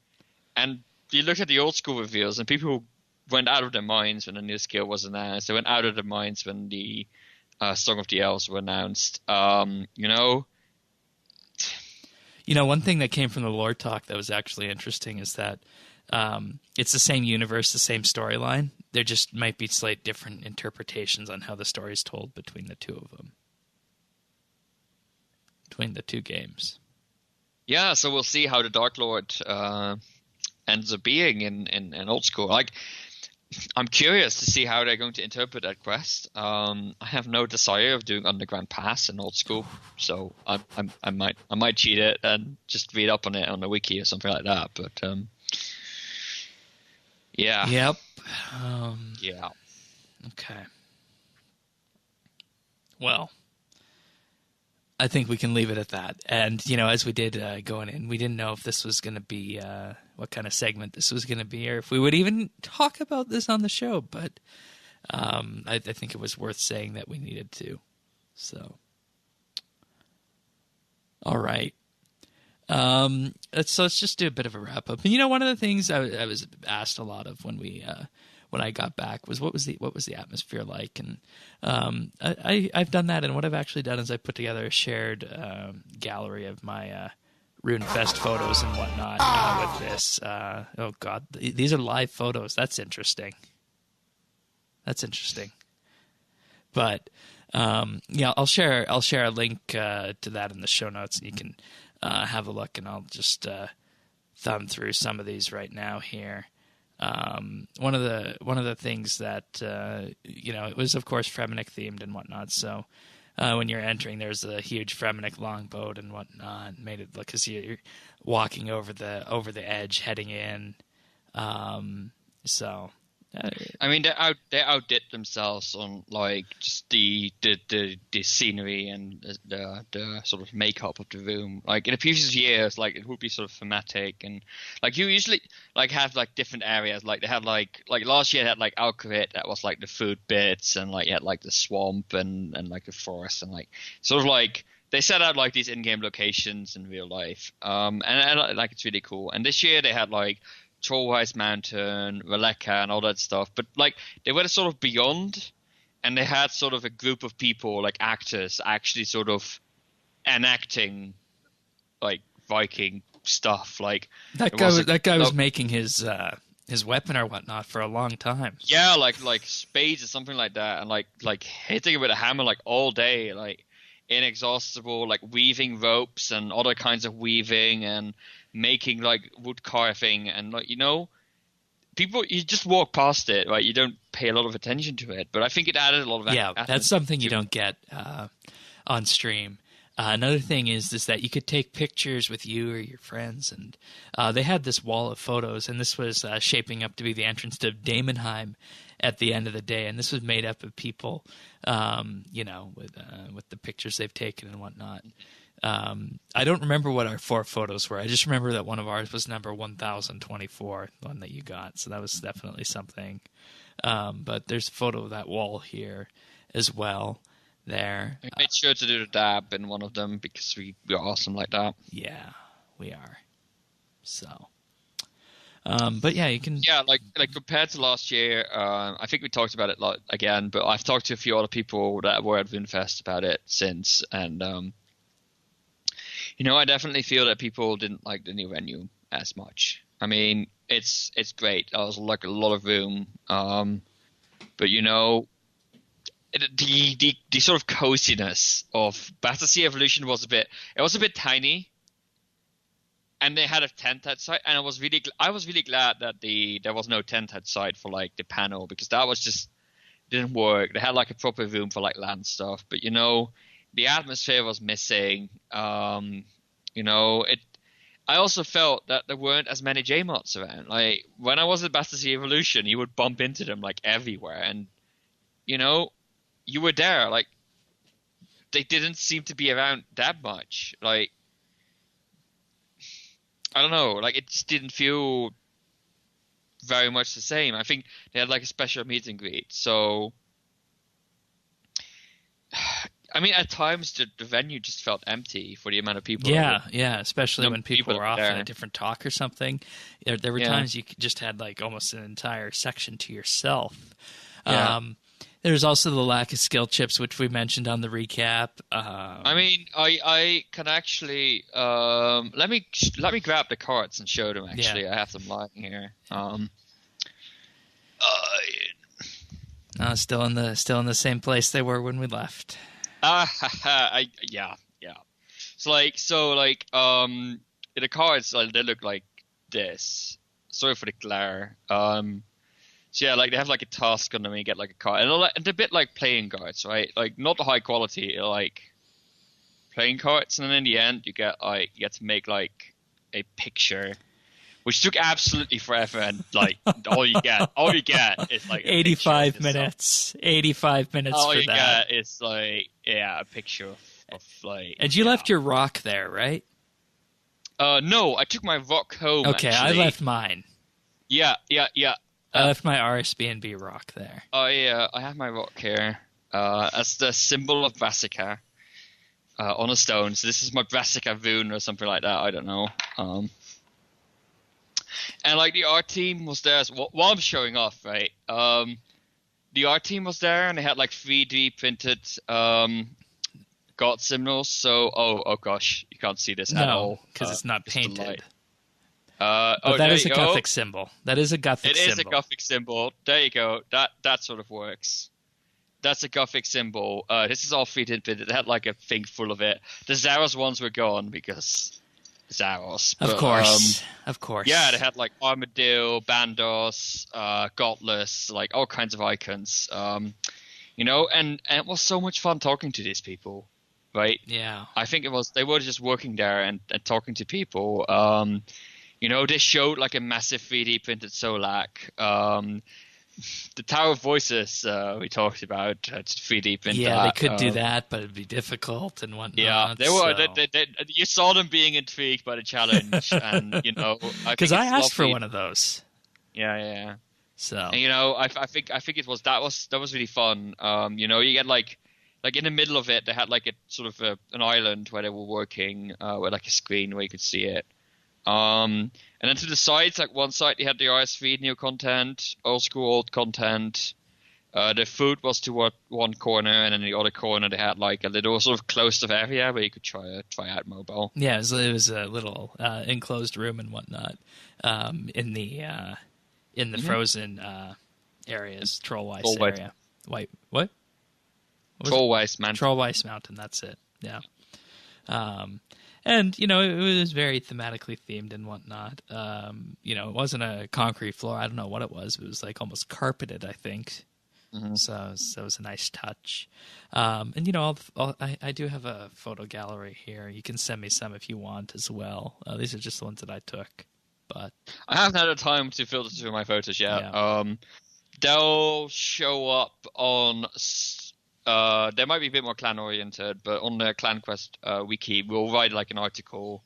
and you look at the old school reveals, and people went out of their minds when the new skill was announced. They went out of their minds when the Song of the Elves were announced. One thing that came from the lore talk that was actually interesting is that it's the same universe, the same storyline. There just might be slight different interpretations on how the story is told between the two of them, between the two games. Yeah, so we'll see how the Dark Lord ends up being in Old School. Like, I'm curious to see how they're going to interpret that quest. I have no desire of doing Underground Pass in Old School, so I might cheat it and just read up on it on the wiki or something like that. But yeah. Yep. Yeah. Okay. Well, I think we can leave it at that. And, as we did going in, we didn't know if this was going to be what kind of segment this was going to be, or if we would even talk about this on the show. But I think it was worth saying that we needed to. So, all right. Let's just do a bit of a wrap up. And one of the things I was asked a lot of when I got back was what was the atmosphere like, and I've done that, and what I've actually done is I put together a shared gallery of my RuneFest photos and whatnot with this. Oh God, these are live photos. That's interesting. But I'll share a link to that in the show notes, and you can have a look, and I'll just thumb through some of these right now here. One of the things that it was, of course, Fremennik themed and whatnot. So when you're entering, there's a huge Fremennik longboat and whatnot. Made it look as you're walking over the edge, heading in. I mean, they outdid themselves on like just the scenery and the sort of makeup of the room. Like in the previous years, like it would be sort of thematic, and like you usually like have like different areas. Like they had like last year they had like Alcarit, that was like the food bits, and like you had like the swamp and like the forest, and like sort of like they set out like these in-game locations in real life. And like it's really cool. And this year they had like Trollwise Mountain, Releka, and all that stuff. But like they went sort of beyond, and they had sort of a group of people, like actors, actually sort of enacting like Viking stuff. Like that guy was making his weapon or whatnot for a long time. Yeah, like spades or something like that, and like hitting it with a hammer like all day, like inexhaustible, like weaving ropes and other kinds of weaving and making like wood carving, and like people, you just walk past it, right? You don't pay a lot of attention to it, but I think it added a lot of that's something you don't get on stream. Another thing is that you could take pictures with you or your friends, and they had this wall of photos, and this was shaping up to be the entrance to Daemonheim at the end of the day, and this was made up of people, with the pictures they've taken and whatnot. I don't remember what our 4 photos were. I just remember that one of ours was number 1024, the one that you got. So that was definitely something. But there's a photo of that wall here as well. There. We made sure to do the dab in one of them because we're awesome like that. Yeah, we are. So. But yeah, you can. Yeah, like compared to last year, I think we talked about it again, but I've talked to a few other people that were at RuneFest about it since, and I definitely feel that people didn't like the new venue as much. I mean, it's great. There was like a lot of room, but the sort of coziness of Battersea Evolution was a bit tiny, and they had a tent outside, and I was really glad that there was no tent outside for like the panel, because that was just didn't work. They had like a proper room for like land stuff, but the atmosphere was missing. I also felt that there weren't as many J-mods around. Like when I was at Battersea Evolution, you would bump into them like everywhere, and you were there. Like they didn't seem to be around that much. Like I don't know. Like it just didn't feel very much the same. I think they had like a special meet and greet. So I mean, at times the venue just felt empty for the amount of people. Yeah, especially when people were off in a different talk or something. There were times you just had like almost an entire section to yourself. Yeah. There's also the lack of skill chips, which we mentioned on the recap. I mean, I can actually let me grab the cards and show them. Actually, I have them lying here. No, still in the same place they were when we left. Yeah. So the cards they look like this. Sorry for the glare. So yeah, like they have like a task on them and you get like a card. And they're a bit like playing cards, right? Like not the high quality, like playing cards. And then in the end you get to make like a picture, which took absolutely forever. And like all you get is like 85 minutes. 85 minutes all for you that. get is like, a picture of like. And you left your rock there, right? No, I took my rock home. Okay, actually. I left mine. Yeah. I left my RSBANDB rock there. Oh yeah, I have my rock here as the symbol of Brassica on a stone. So this is my Brassica rune or something like that. I don't know. And like the art team was there while I'm showing off, right? The art team was there and they had like 3D printed god symbols. So oh gosh, you can't see this at all because it's not painted. But that is a Gothic symbol. That is a Gothic symbol. It is a Gothic symbol. There you go. That sort of works. That's a Gothic symbol. This is all 3D printed. They had like a thing full of it. The Zaros ones were gone because Zaros. Of course. Yeah, they had like Armadillo, Bandos, Godless, like all kinds of icons. And it was so much fun talking to these people, right? Yeah. I think they were just working there and talking to people. They showed like a massive 3D printed Solak. The Tower of Voices we talked about, it's 3D printed. Yeah, they could do that, but it'd be difficult and whatnot. Yeah, they were. So. You saw them being intrigued by the challenge, and because I asked for one of those. Yeah. So and, I think that was really fun. You get like in the middle of it, they had like a sort of an island where they were working with like a screen where you could see it. And then to the sides, like one side, they had the RS3 new content, old school old content. The food was to one corner, and in the other corner they had like a little sort of closed off area where you could try out mobile. Yeah, it was a little enclosed room and whatnot in the frozen areas, Trollweiss area. What? Trollweiss Mountain. Trollweiss Mountain. That's it. Yeah. And, it was very thematically themed and whatnot. It wasn't a concrete floor. I don't know what it was. It was like almost carpeted, I think. Mm-hmm. So it was a nice touch. And, I do have a photo gallery here. You can send me some if you want as well. These are just the ones that I took. But I haven't had a time to filter through my photos yet. Yeah. They'll show up on... they might be a bit more clan oriented, but on the Clan Quest wiki, we'll write like an article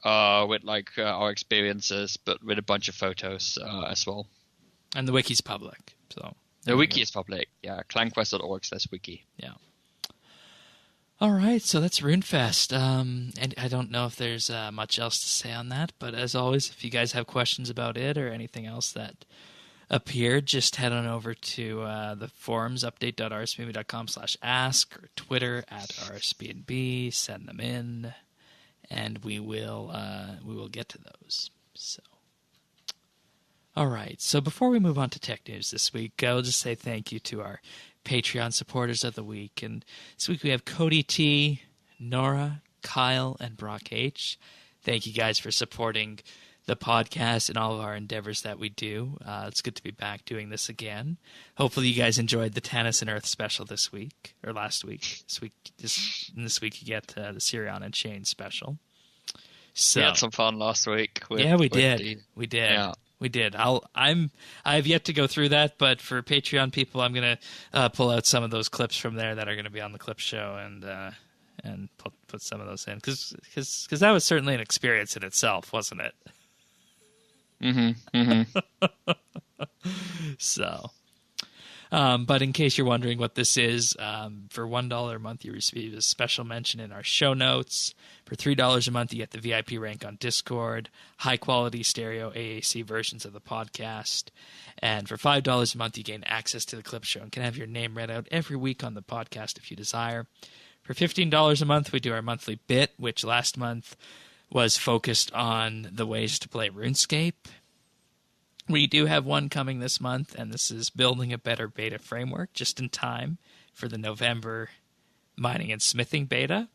with like our experiences, but with a bunch of photos as well. And the wiki's public, so the wiki is public. Yeah, clanquest.org/wiki. Yeah. All right, so that's RuneFest. And I don't know if there's much else to say on that, but as always, if you guys have questions about it or anything else that appeared, just head on over to the forums, update.rsbnb.com/ask, or Twitter @RSBNB. Send them in, and we will get to those. So, all right. So before we move on to tech news this week, I'll just say thank you to our Patreon supporters of the week. And this week we have Cody T, Nora, Kyle, and Brock H. Thank you guys for supporting the podcast and all of our endeavors that we do. It's good to be back doing this again. Hopefully you guys enjoyed the Tannis and Earth special this week, or last week. This week you get the Sirion and Shane special. So, we had some fun last week. We did. Yeah. We did. I've yet to go through that, but for Patreon people, I'm gonna pull out some of those clips from there that are gonna be on the clip show and put some of those in because that was certainly an experience in itself, wasn't it? Mm-hmm. So, But in case you're wondering what this is, for $1 a month, you receive a special mention in our show notes. For $3 a month, you get the VIP rank on Discord, high-quality stereo AAC versions of the podcast. And for $5 a month, you gain access to the clip show and can have your name read out every week on the podcast if you desire. For $15 a month, we do our monthly bit, which last month was focused on the ways to play RuneScape. We do have one coming this month, and this is building a better beta framework just in time for the November mining and smithing beta.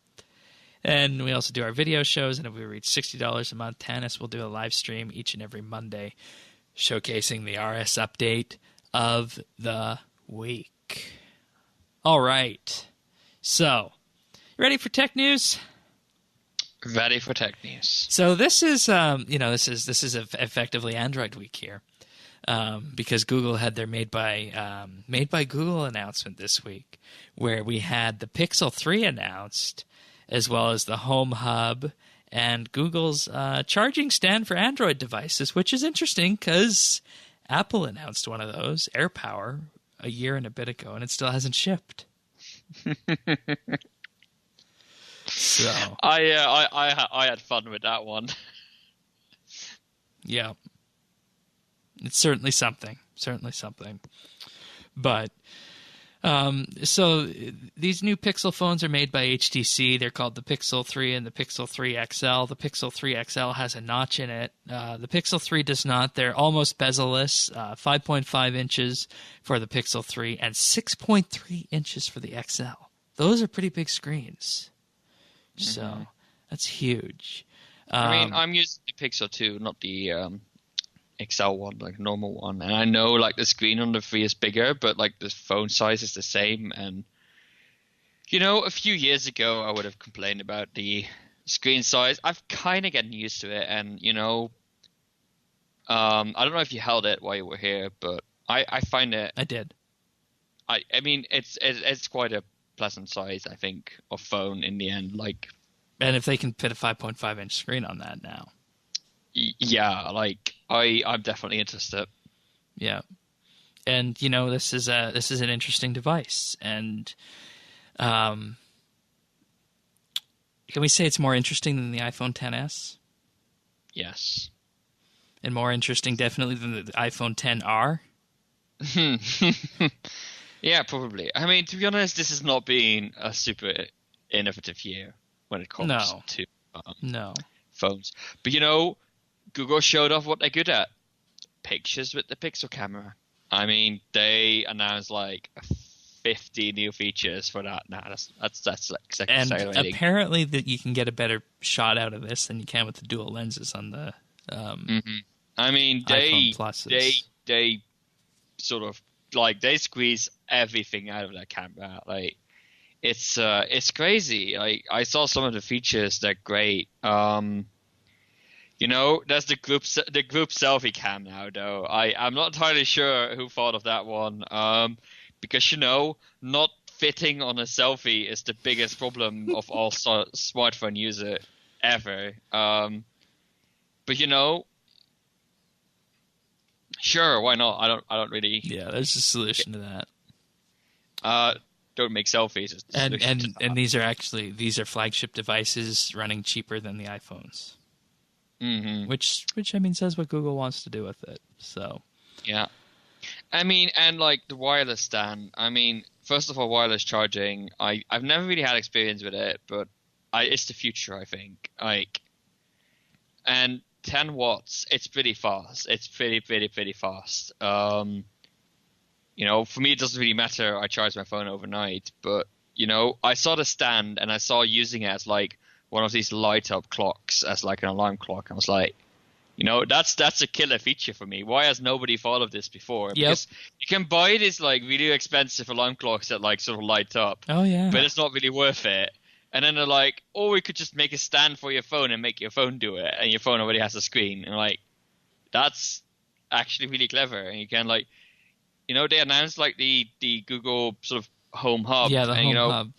And we also do our video shows, and if we reach $60 a month, Tanis will do a live stream each and every Monday showcasing the RS update of the week. All right. So, you ready for tech news? Ready for tech news. So this is, this is effectively Android week here, because Google had their Made by Google announcement this week, where we had the Pixel 3 announced, as well as the Home Hub and Google's charging stand for Android devices, which is interesting because Apple announced one of those, AirPower, a year and a bit ago, and it still hasn't shipped. So I had fun with that one. Yeah, it's certainly something. But so these new Pixel phones are made by HTC. They're called the Pixel 3 and the Pixel 3 XL. The Pixel 3 XL has a notch in it. The Pixel 3 does not. They're almost bezel-less, 5.5 inches for the Pixel 3 and 6.3 inches for the XL. Those are pretty big screens. So that's huge. I mean, I'm using the Pixel 2, not the XL one, like a normal one. And I know like the screen on the 3 is bigger, but like the phone size is the same. And, a few years ago, I would have complained about the screen size. I've kind of gotten used to it. And, I don't know if you held it while you were here, but I find it. I did. I mean, it's quite a pleasant size, I think, of phone in the end. Like, and if they can fit a 5.5 inch screen on that now, yeah, like I'm definitely interested. Yeah, and this is an interesting device, and can we say it's more interesting than the iPhone XS? Yes, and more interesting definitely than the iPhone XR. Yeah, probably. I mean, to be honest, this has not been a super innovative year when it comes to phones. But, Google showed off what they're good at. Pictures with the Pixel camera. I mean, they announced like 50 new features for that. Nah, that's like and exciting. Apparently that you can get a better shot out of this than you can with the dual lenses on the I mean, iPhone Pluses. They sort of like they squeeze everything out of that camera. Like it's crazy. Like I saw some of the features. They're great. There's the group selfie cam now though. I'm not entirely sure who thought of that one. Because not fitting on a selfie is the biggest problem of all smartphone user ever. But sure, why not? I don't really. Yeah, there's a solution to that. Don't make selfies. And these are flagship devices running cheaper than the iPhones. Mm-hmm. Which I mean says what Google wants to do with it. So yeah, I mean, and like the wireless stand. I mean, first of all, wireless charging. I've never really had experience with it, but it's the future, I think. And 10 watts, it's pretty fast. It's pretty fast. For me, it doesn't really matter. I charge my phone overnight, but I saw the stand and I saw using it as like one of these light up clocks as like an alarm clock. I was like, that's a killer feature for me. Why has nobody thought of this before? Yep. Because you can buy these like really expensive alarm clocks that like sort of light up. Oh yeah. But it's not really worth it. And then they're like, we could just make a stand for your phone and make your phone do it, and your phone already has a screen. And like, that's actually really clever. And you can like, they announced like the Google sort of Home Hub. Yeah, the Home Hub.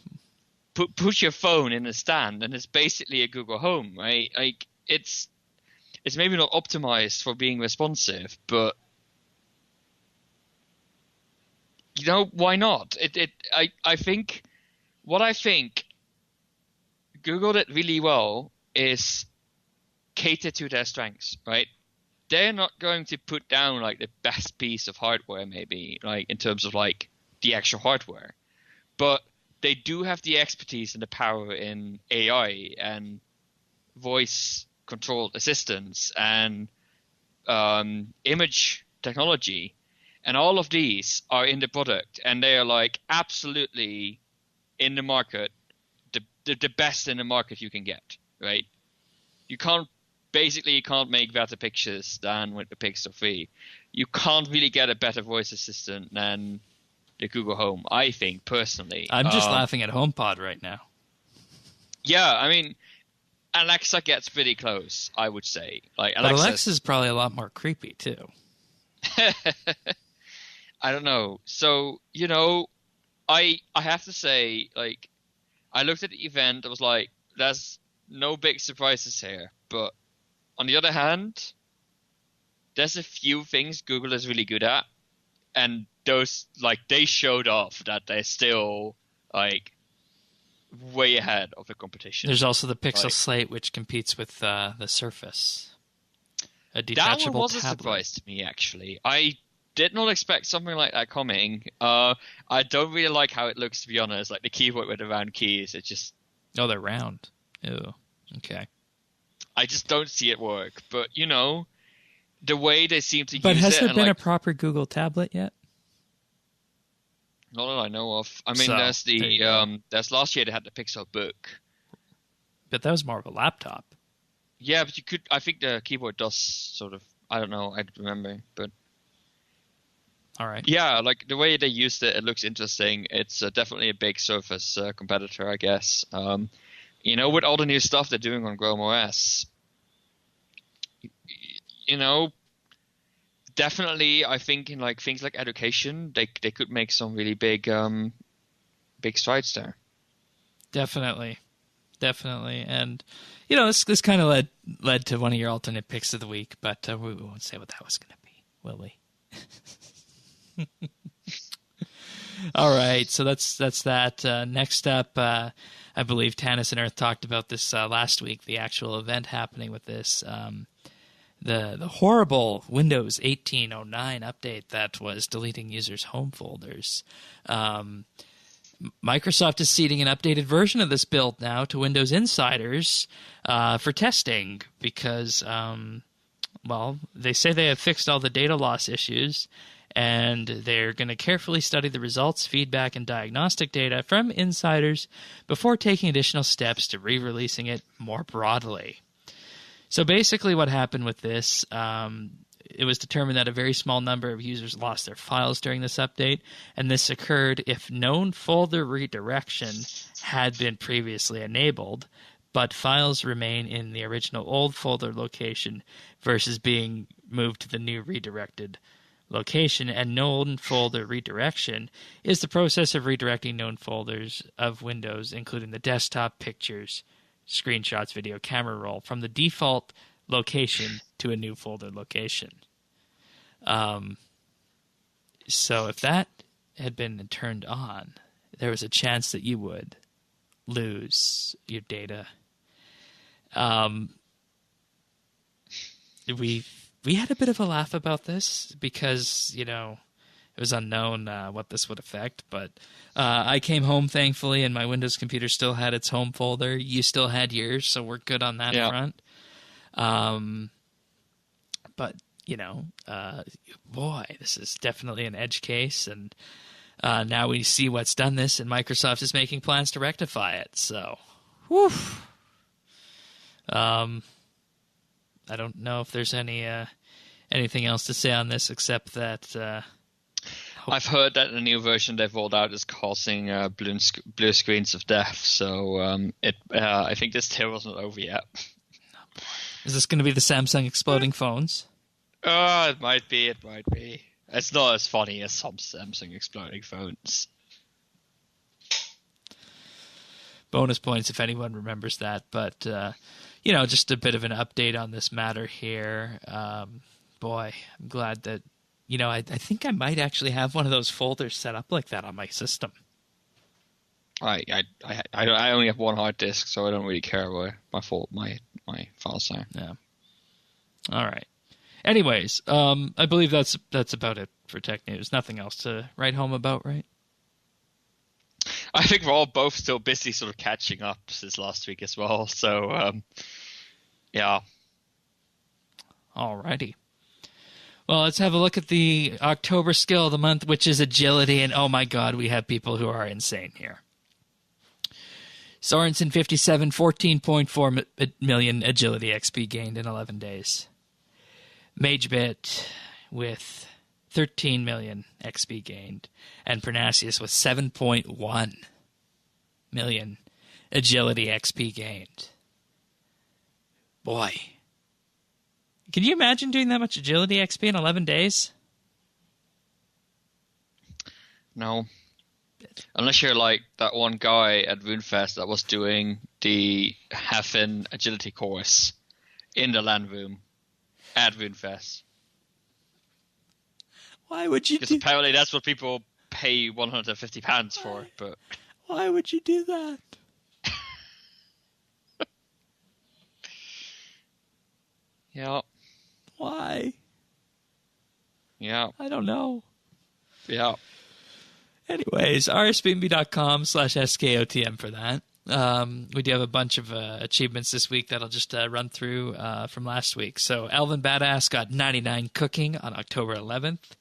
Put your phone in a stand, and it's basically a Google Home, right? Like it's maybe not optimized for being responsive, but why not? I think what I think Google did really well is cater to their strengths, right? They're not going to put down like the best piece of hardware, maybe, like in terms of like the actual hardware, but they do have the expertise and the power in AI and voice controlled assistants and image technology, and all of these are in the product, and they are like absolutely in the market, the best in the market you can get, right? You can't make better pictures than with the Pixel 3. You can't really get a better voice assistant than the Google Home, I think, personally. I'm just laughing at HomePod right now. Yeah, I mean, Alexa gets pretty close, I would say. Like, but Alexa's probably a lot more creepy, too. I don't know. So, I have to say, like, I looked at the event, I was like, there's no big surprises here. But on the other hand, there's a few things Google is really good at. And those, like, they showed off that they're still, like, way ahead of the competition. There's also the Pixel Slate, which competes with the Surface. A detachable that one was tablet. A surprise to me, actually. I did not expect something like that coming. I don't really like how it looks, to be honest. Like the keyboard with the round keys, it just... Oh, they're round. Ew. Okay. I just don't see it work. But, the way they seem to use it... But has there been a proper Google tablet yet? Not that I know of. I mean, there's there's last year they had the Pixel Book. But that was more of a laptop. Yeah, but I think the keyboard does sort of, I don't know, I don't remember, but... All right. Yeah, like the way they used it, it looks interesting. It's definitely a big Surface competitor, I guess. With all the new stuff they're doing on Chrome OS, definitely, I think in like things like education, they could make some really big strides there. Definitely, and this kind of led to one of your alternate picks of the week, but we won't say what that was going to be, will we? All right, so that's that. Next up, I believe Tanis and Earth talked about this last week. The actual event happening with this. The horrible Windows 1809 update that was deleting users' home folders. Microsoft is seeding an updated version of this build now to Windows insiders for testing because, they say they have fixed all the data loss issues, and they're going to carefully study the results, feedback, and diagnostic data from insiders before taking additional steps to re-releasing it more broadly. So basically what happened with this, it was determined that a very small number of users lost their files during this update, and this occurred if known folder redirection had been previously enabled, but files remain in the original old folder location versus being moved to the new redirected location. And known folder redirection is the process of redirecting known folders of Windows, including the desktop, pictures, screenshots, video, camera roll, from the default location to a new folder location. So if that had been turned on, there was a chance that you would lose your data. We had a bit of a laugh about this because, it was unknown what this would affect, but I came home, thankfully, and my Windows computer still had its home folder. You still had yours, so we're good on that front. But, boy, this is definitely an edge case, and now we see what's done this, and Microsoft is making plans to rectify it, so, whew. I don't know if there's anything else to say on this except that... I've heard that the new version they've rolled out is causing blue screens of death, so I think this tier wasn't over yet. Is this going to be the Samsung exploding phones? It might be. It's not as funny as some Samsung exploding phones. Bonus points if anyone remembers that, but just a bit of an update on this matter here. Boy, I'm glad that I think I might actually have one of those folders set up like that on my system. I only have one hard disk, so I don't really care where my files are. Yeah. All right. Anyways, I believe that's about it for tech news. Nothing else to write home about, right? I think we're all both still busy sort of catching up since last week as well. So, yeah. Alrighty. Well, let's have a look at the October skill of the month, which is agility. And oh my God, we have people who are insane here. Sorensen 57, 14.4 million agility XP gained in 11 days. MageBit with 13 million XP gained. And Pernasius with 7.1 million agility XP gained. Boy. Can you imagine doing that much agility XP in 11 days? No. Unless you're like that one guy at RuneFest that was doing the Half-In agility course in the land room at RuneFest. Why would you Because apparently that's what people pay £150 for. But why would you do that? Yeah. Why? Yeah. I don't know. Yeah. Anyways, rsbnb.com/skotm for that. We do have a bunch of achievements this week that I'll just run through from last week. So Elvin Badass got 99 cooking on October 11th.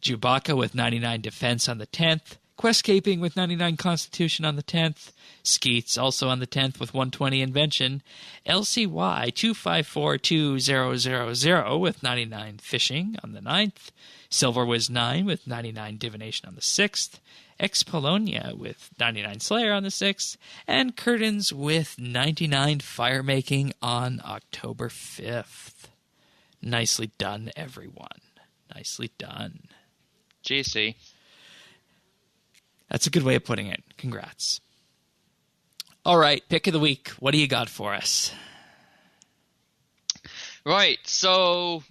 Chewbacca with 99 defense on the 10th. Questcaping with 99 constitution on the 10th. Skeets also on the 10th with 120 invention. LCY 2542000 with 99 fishing on the 9th. Silverwiz 9 with 99 divination on the 6th. Expolonia with 99 slayer on the 6th. And Curtains with 99 firemaking on October 5th. Nicely done, everyone. Nicely done. GC. That's a good way of putting it. Congrats. All right, pick of the week. What do you got for us? Right, so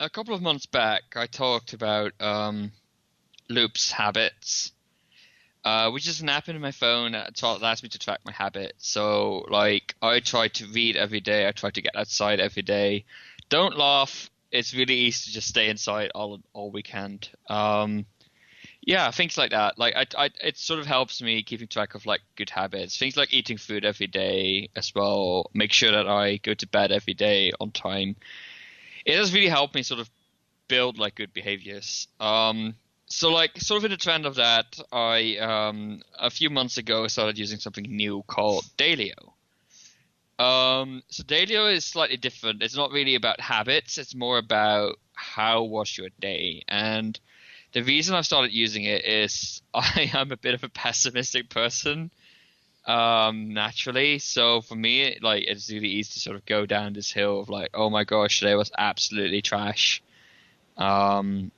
a couple of months back, I talked about Loop's habits, which is an app in my phone that allows me to track my habits. So, like, I try to read every day. I try to get outside every day. Don't laugh. It's really easy to just stay inside all weekend. Yeah, things like that. Like, it sort of helps me keeping track of like good habits. Things like eating food every day as well. Make sure that I go to bed every day on time. It has really helped me sort of build like good behaviors. So like sort of in the trend of that, I a few months ago started using something new called Dailyo. So Dailyo is slightly different. It's not really about habits. It's more about how was your day. And the reason I've started using it is I am a bit of a pessimistic person, naturally. So for me, like, it's really easy to sort of go down this hill of like, oh my gosh, today was absolutely trash. Things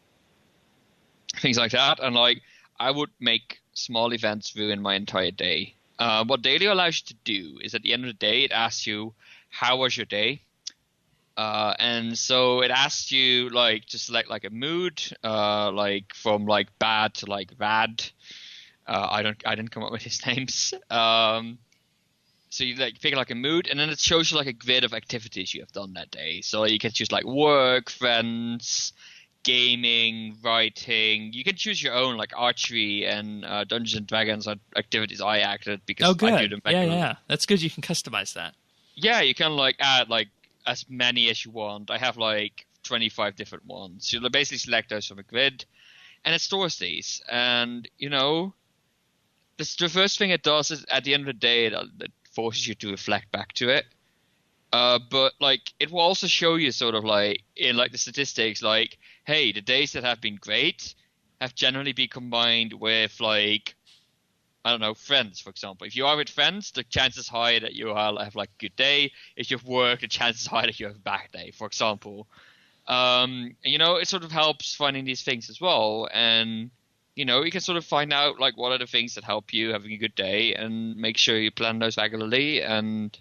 like that. And like, I would make small events ruin my entire day. What Dailyo allows you to do is at the end of the day, it asks you, how was your day? And so it asks you like to select like a mood, like from like bad to like rad. I didn't come up with his names. So you like pick like a mood, and then it shows you like a grid of activities you have done that day. So you can choose like work, friends, gaming, writing. You can choose your own like archery and Dungeons and Dragons activities. I acted because oh, good. I do them regularly. Yeah, that's good. You can customize that. Yeah, you can like add like as many as you want. I have like 25 different ones. You'll basically select those from a grid, and it stores these. And you know, the first thing it does is at the end of the day, it forces you to reflect back to it. But like it will also show you sort of like in like the statistics, like, hey, the days that have been great have generally been combined with like, I don't know, friends, for example. If you are with friends, the chances high that you have like a good day. If you've worked, the chances high that you have a bad day, for example. And, you know, it sort of helps finding these things as well. And, you know, you can sort of find out like what are the things that help you having a good day and make sure you plan those regularly. And,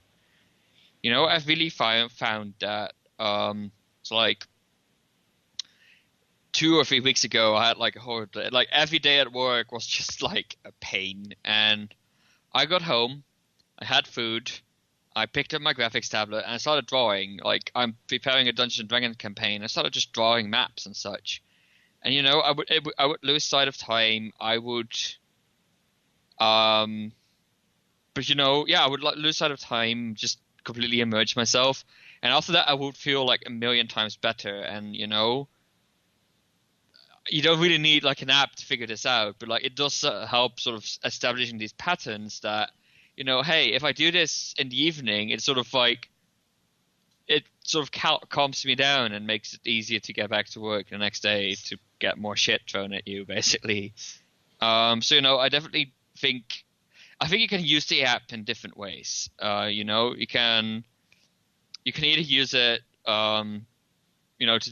you know, I've really found that it's like 2 or 3 weeks ago, I had like a horrible day. Like every day at work was just like a pain. And I got home, I had food, I picked up my graphics tablet, and I started drawing. Like I'm preparing a Dungeons and Dragons campaign. I started just drawing maps and such. And I would lose sight of time. I would, but I would lose sight of time, just completely immerse myself. And after that, I would feel like a million times better. And you don't really need like an app to figure this out, but like it does help sort of establishing these patterns that, hey, if I do this in the evening, it's sort of like it sort of calms me down and makes it easier to get back to work the next day to get more shit thrown at you, basically. I definitely think you can use the app in different ways. You can either use it to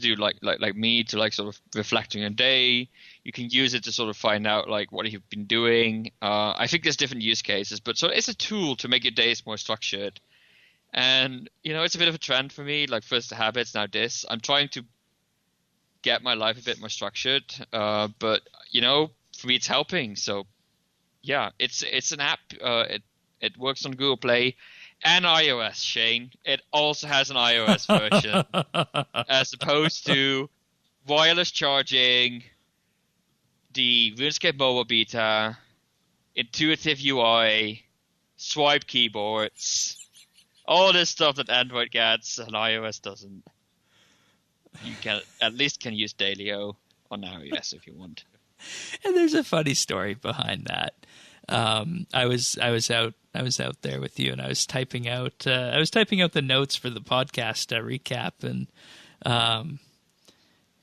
do like me, to like sort of reflect on your day. You can use it to sort of find out like what you've been doing. I think there's different use cases, but so it's a tool to make your days more structured. And it's a bit of a trend for me, like first the habits, now this. I'm trying to get my life a bit more structured, but for me it's helping. So yeah, it's an app. It works on Google Play and iOS, Shane. It also has an iOS version, as opposed to wireless charging, the RuneScape mobile beta, intuitive UI, swipe keyboards, all this stuff that Android gets and iOS doesn't. You at least can use Dalio on iOS if you want to. And there's a funny story behind that. I was out there with you, and I was typing out the notes for the podcast recap, and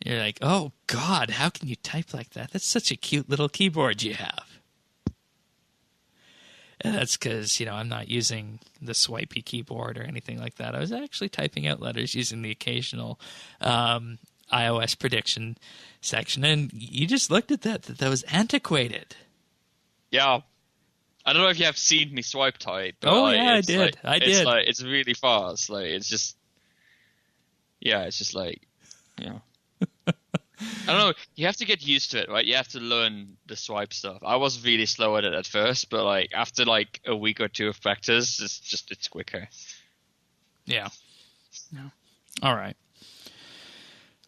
you're like, "Oh God, how can you type like that? That's such a cute little keyboard you have." And that's because I'm not using the swipey keyboard or anything like that. I was actually typing out letters using the occasional iOS prediction section, and you just looked at that was antiquated. Yeah. I don't know if you have seen me swipe type. But I did. I did. It's really fast. Like it's just like, I don't know. You have to get used to it, right? You have to learn the swipe stuff. I was really slow at it at first, but like after like a week or two of practice, it's quicker. Yeah. All right.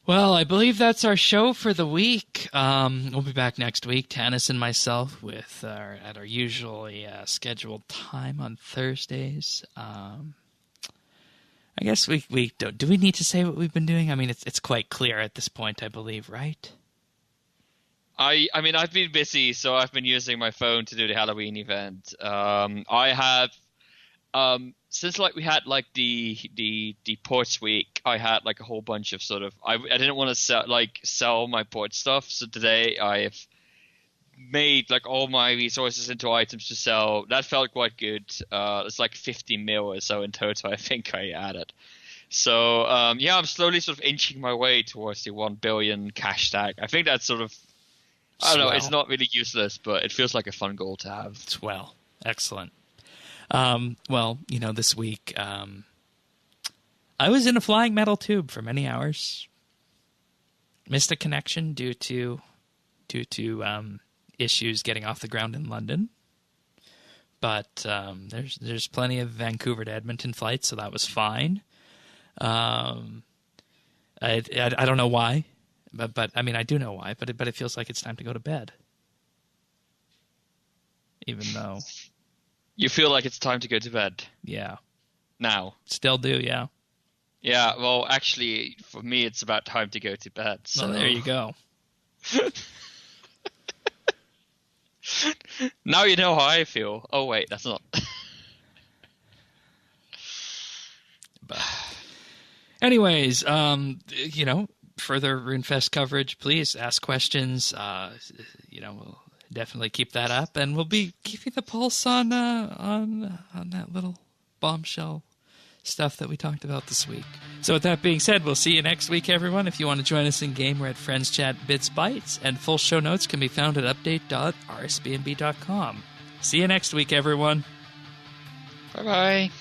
Well, I believe that's our show for the week. We'll be back next week, Tanis and myself, at our usually scheduled time on Thursdays. I guess we don't. Do we need to say what we've been doing? I mean, it's quite clear at this point, I believe, right? I mean, I've been busy, so I've been using my phone to do the Halloween event. I have. Since like we had like the ports week, I had like a whole bunch of sort of I didn't want to sell my port stuff, so today I have made like all my resources into items to sell. That felt quite good. It's like 50 mil or so in total, I think I added. So I'm slowly sort of inching my way towards the 1 billion cash stack. I think that's sort of I don't know. It's not really useless, but it feels like a fun goal to have. Swell, excellent. This week, I was in a flying metal tube for many hours. Missed a connection due to issues getting off the ground in London. But there's plenty of Vancouver to Edmonton flights, so that was fine. I don't know why, but I mean I do know why. But it feels like it's time to go to bed, even though. You feel like it's time to go to bed? Yeah. Now? Still do, yeah. Yeah, well, actually, for me, it's about time to go to bed. So there you go. Now you know how I feel. Oh, wait, that's not. But anyways, further RuneFest coverage, please ask questions. We'll definitely keep that up, and we'll be keeping the pulse on that little bombshell stuff that we talked about this week. So with that being said, we'll see you next week, everyone. If you want to join us in game, we're at Friends Chat BitsBytes, and full show notes can be found at update.rsbandb.com. See you next week, everyone. Bye-bye.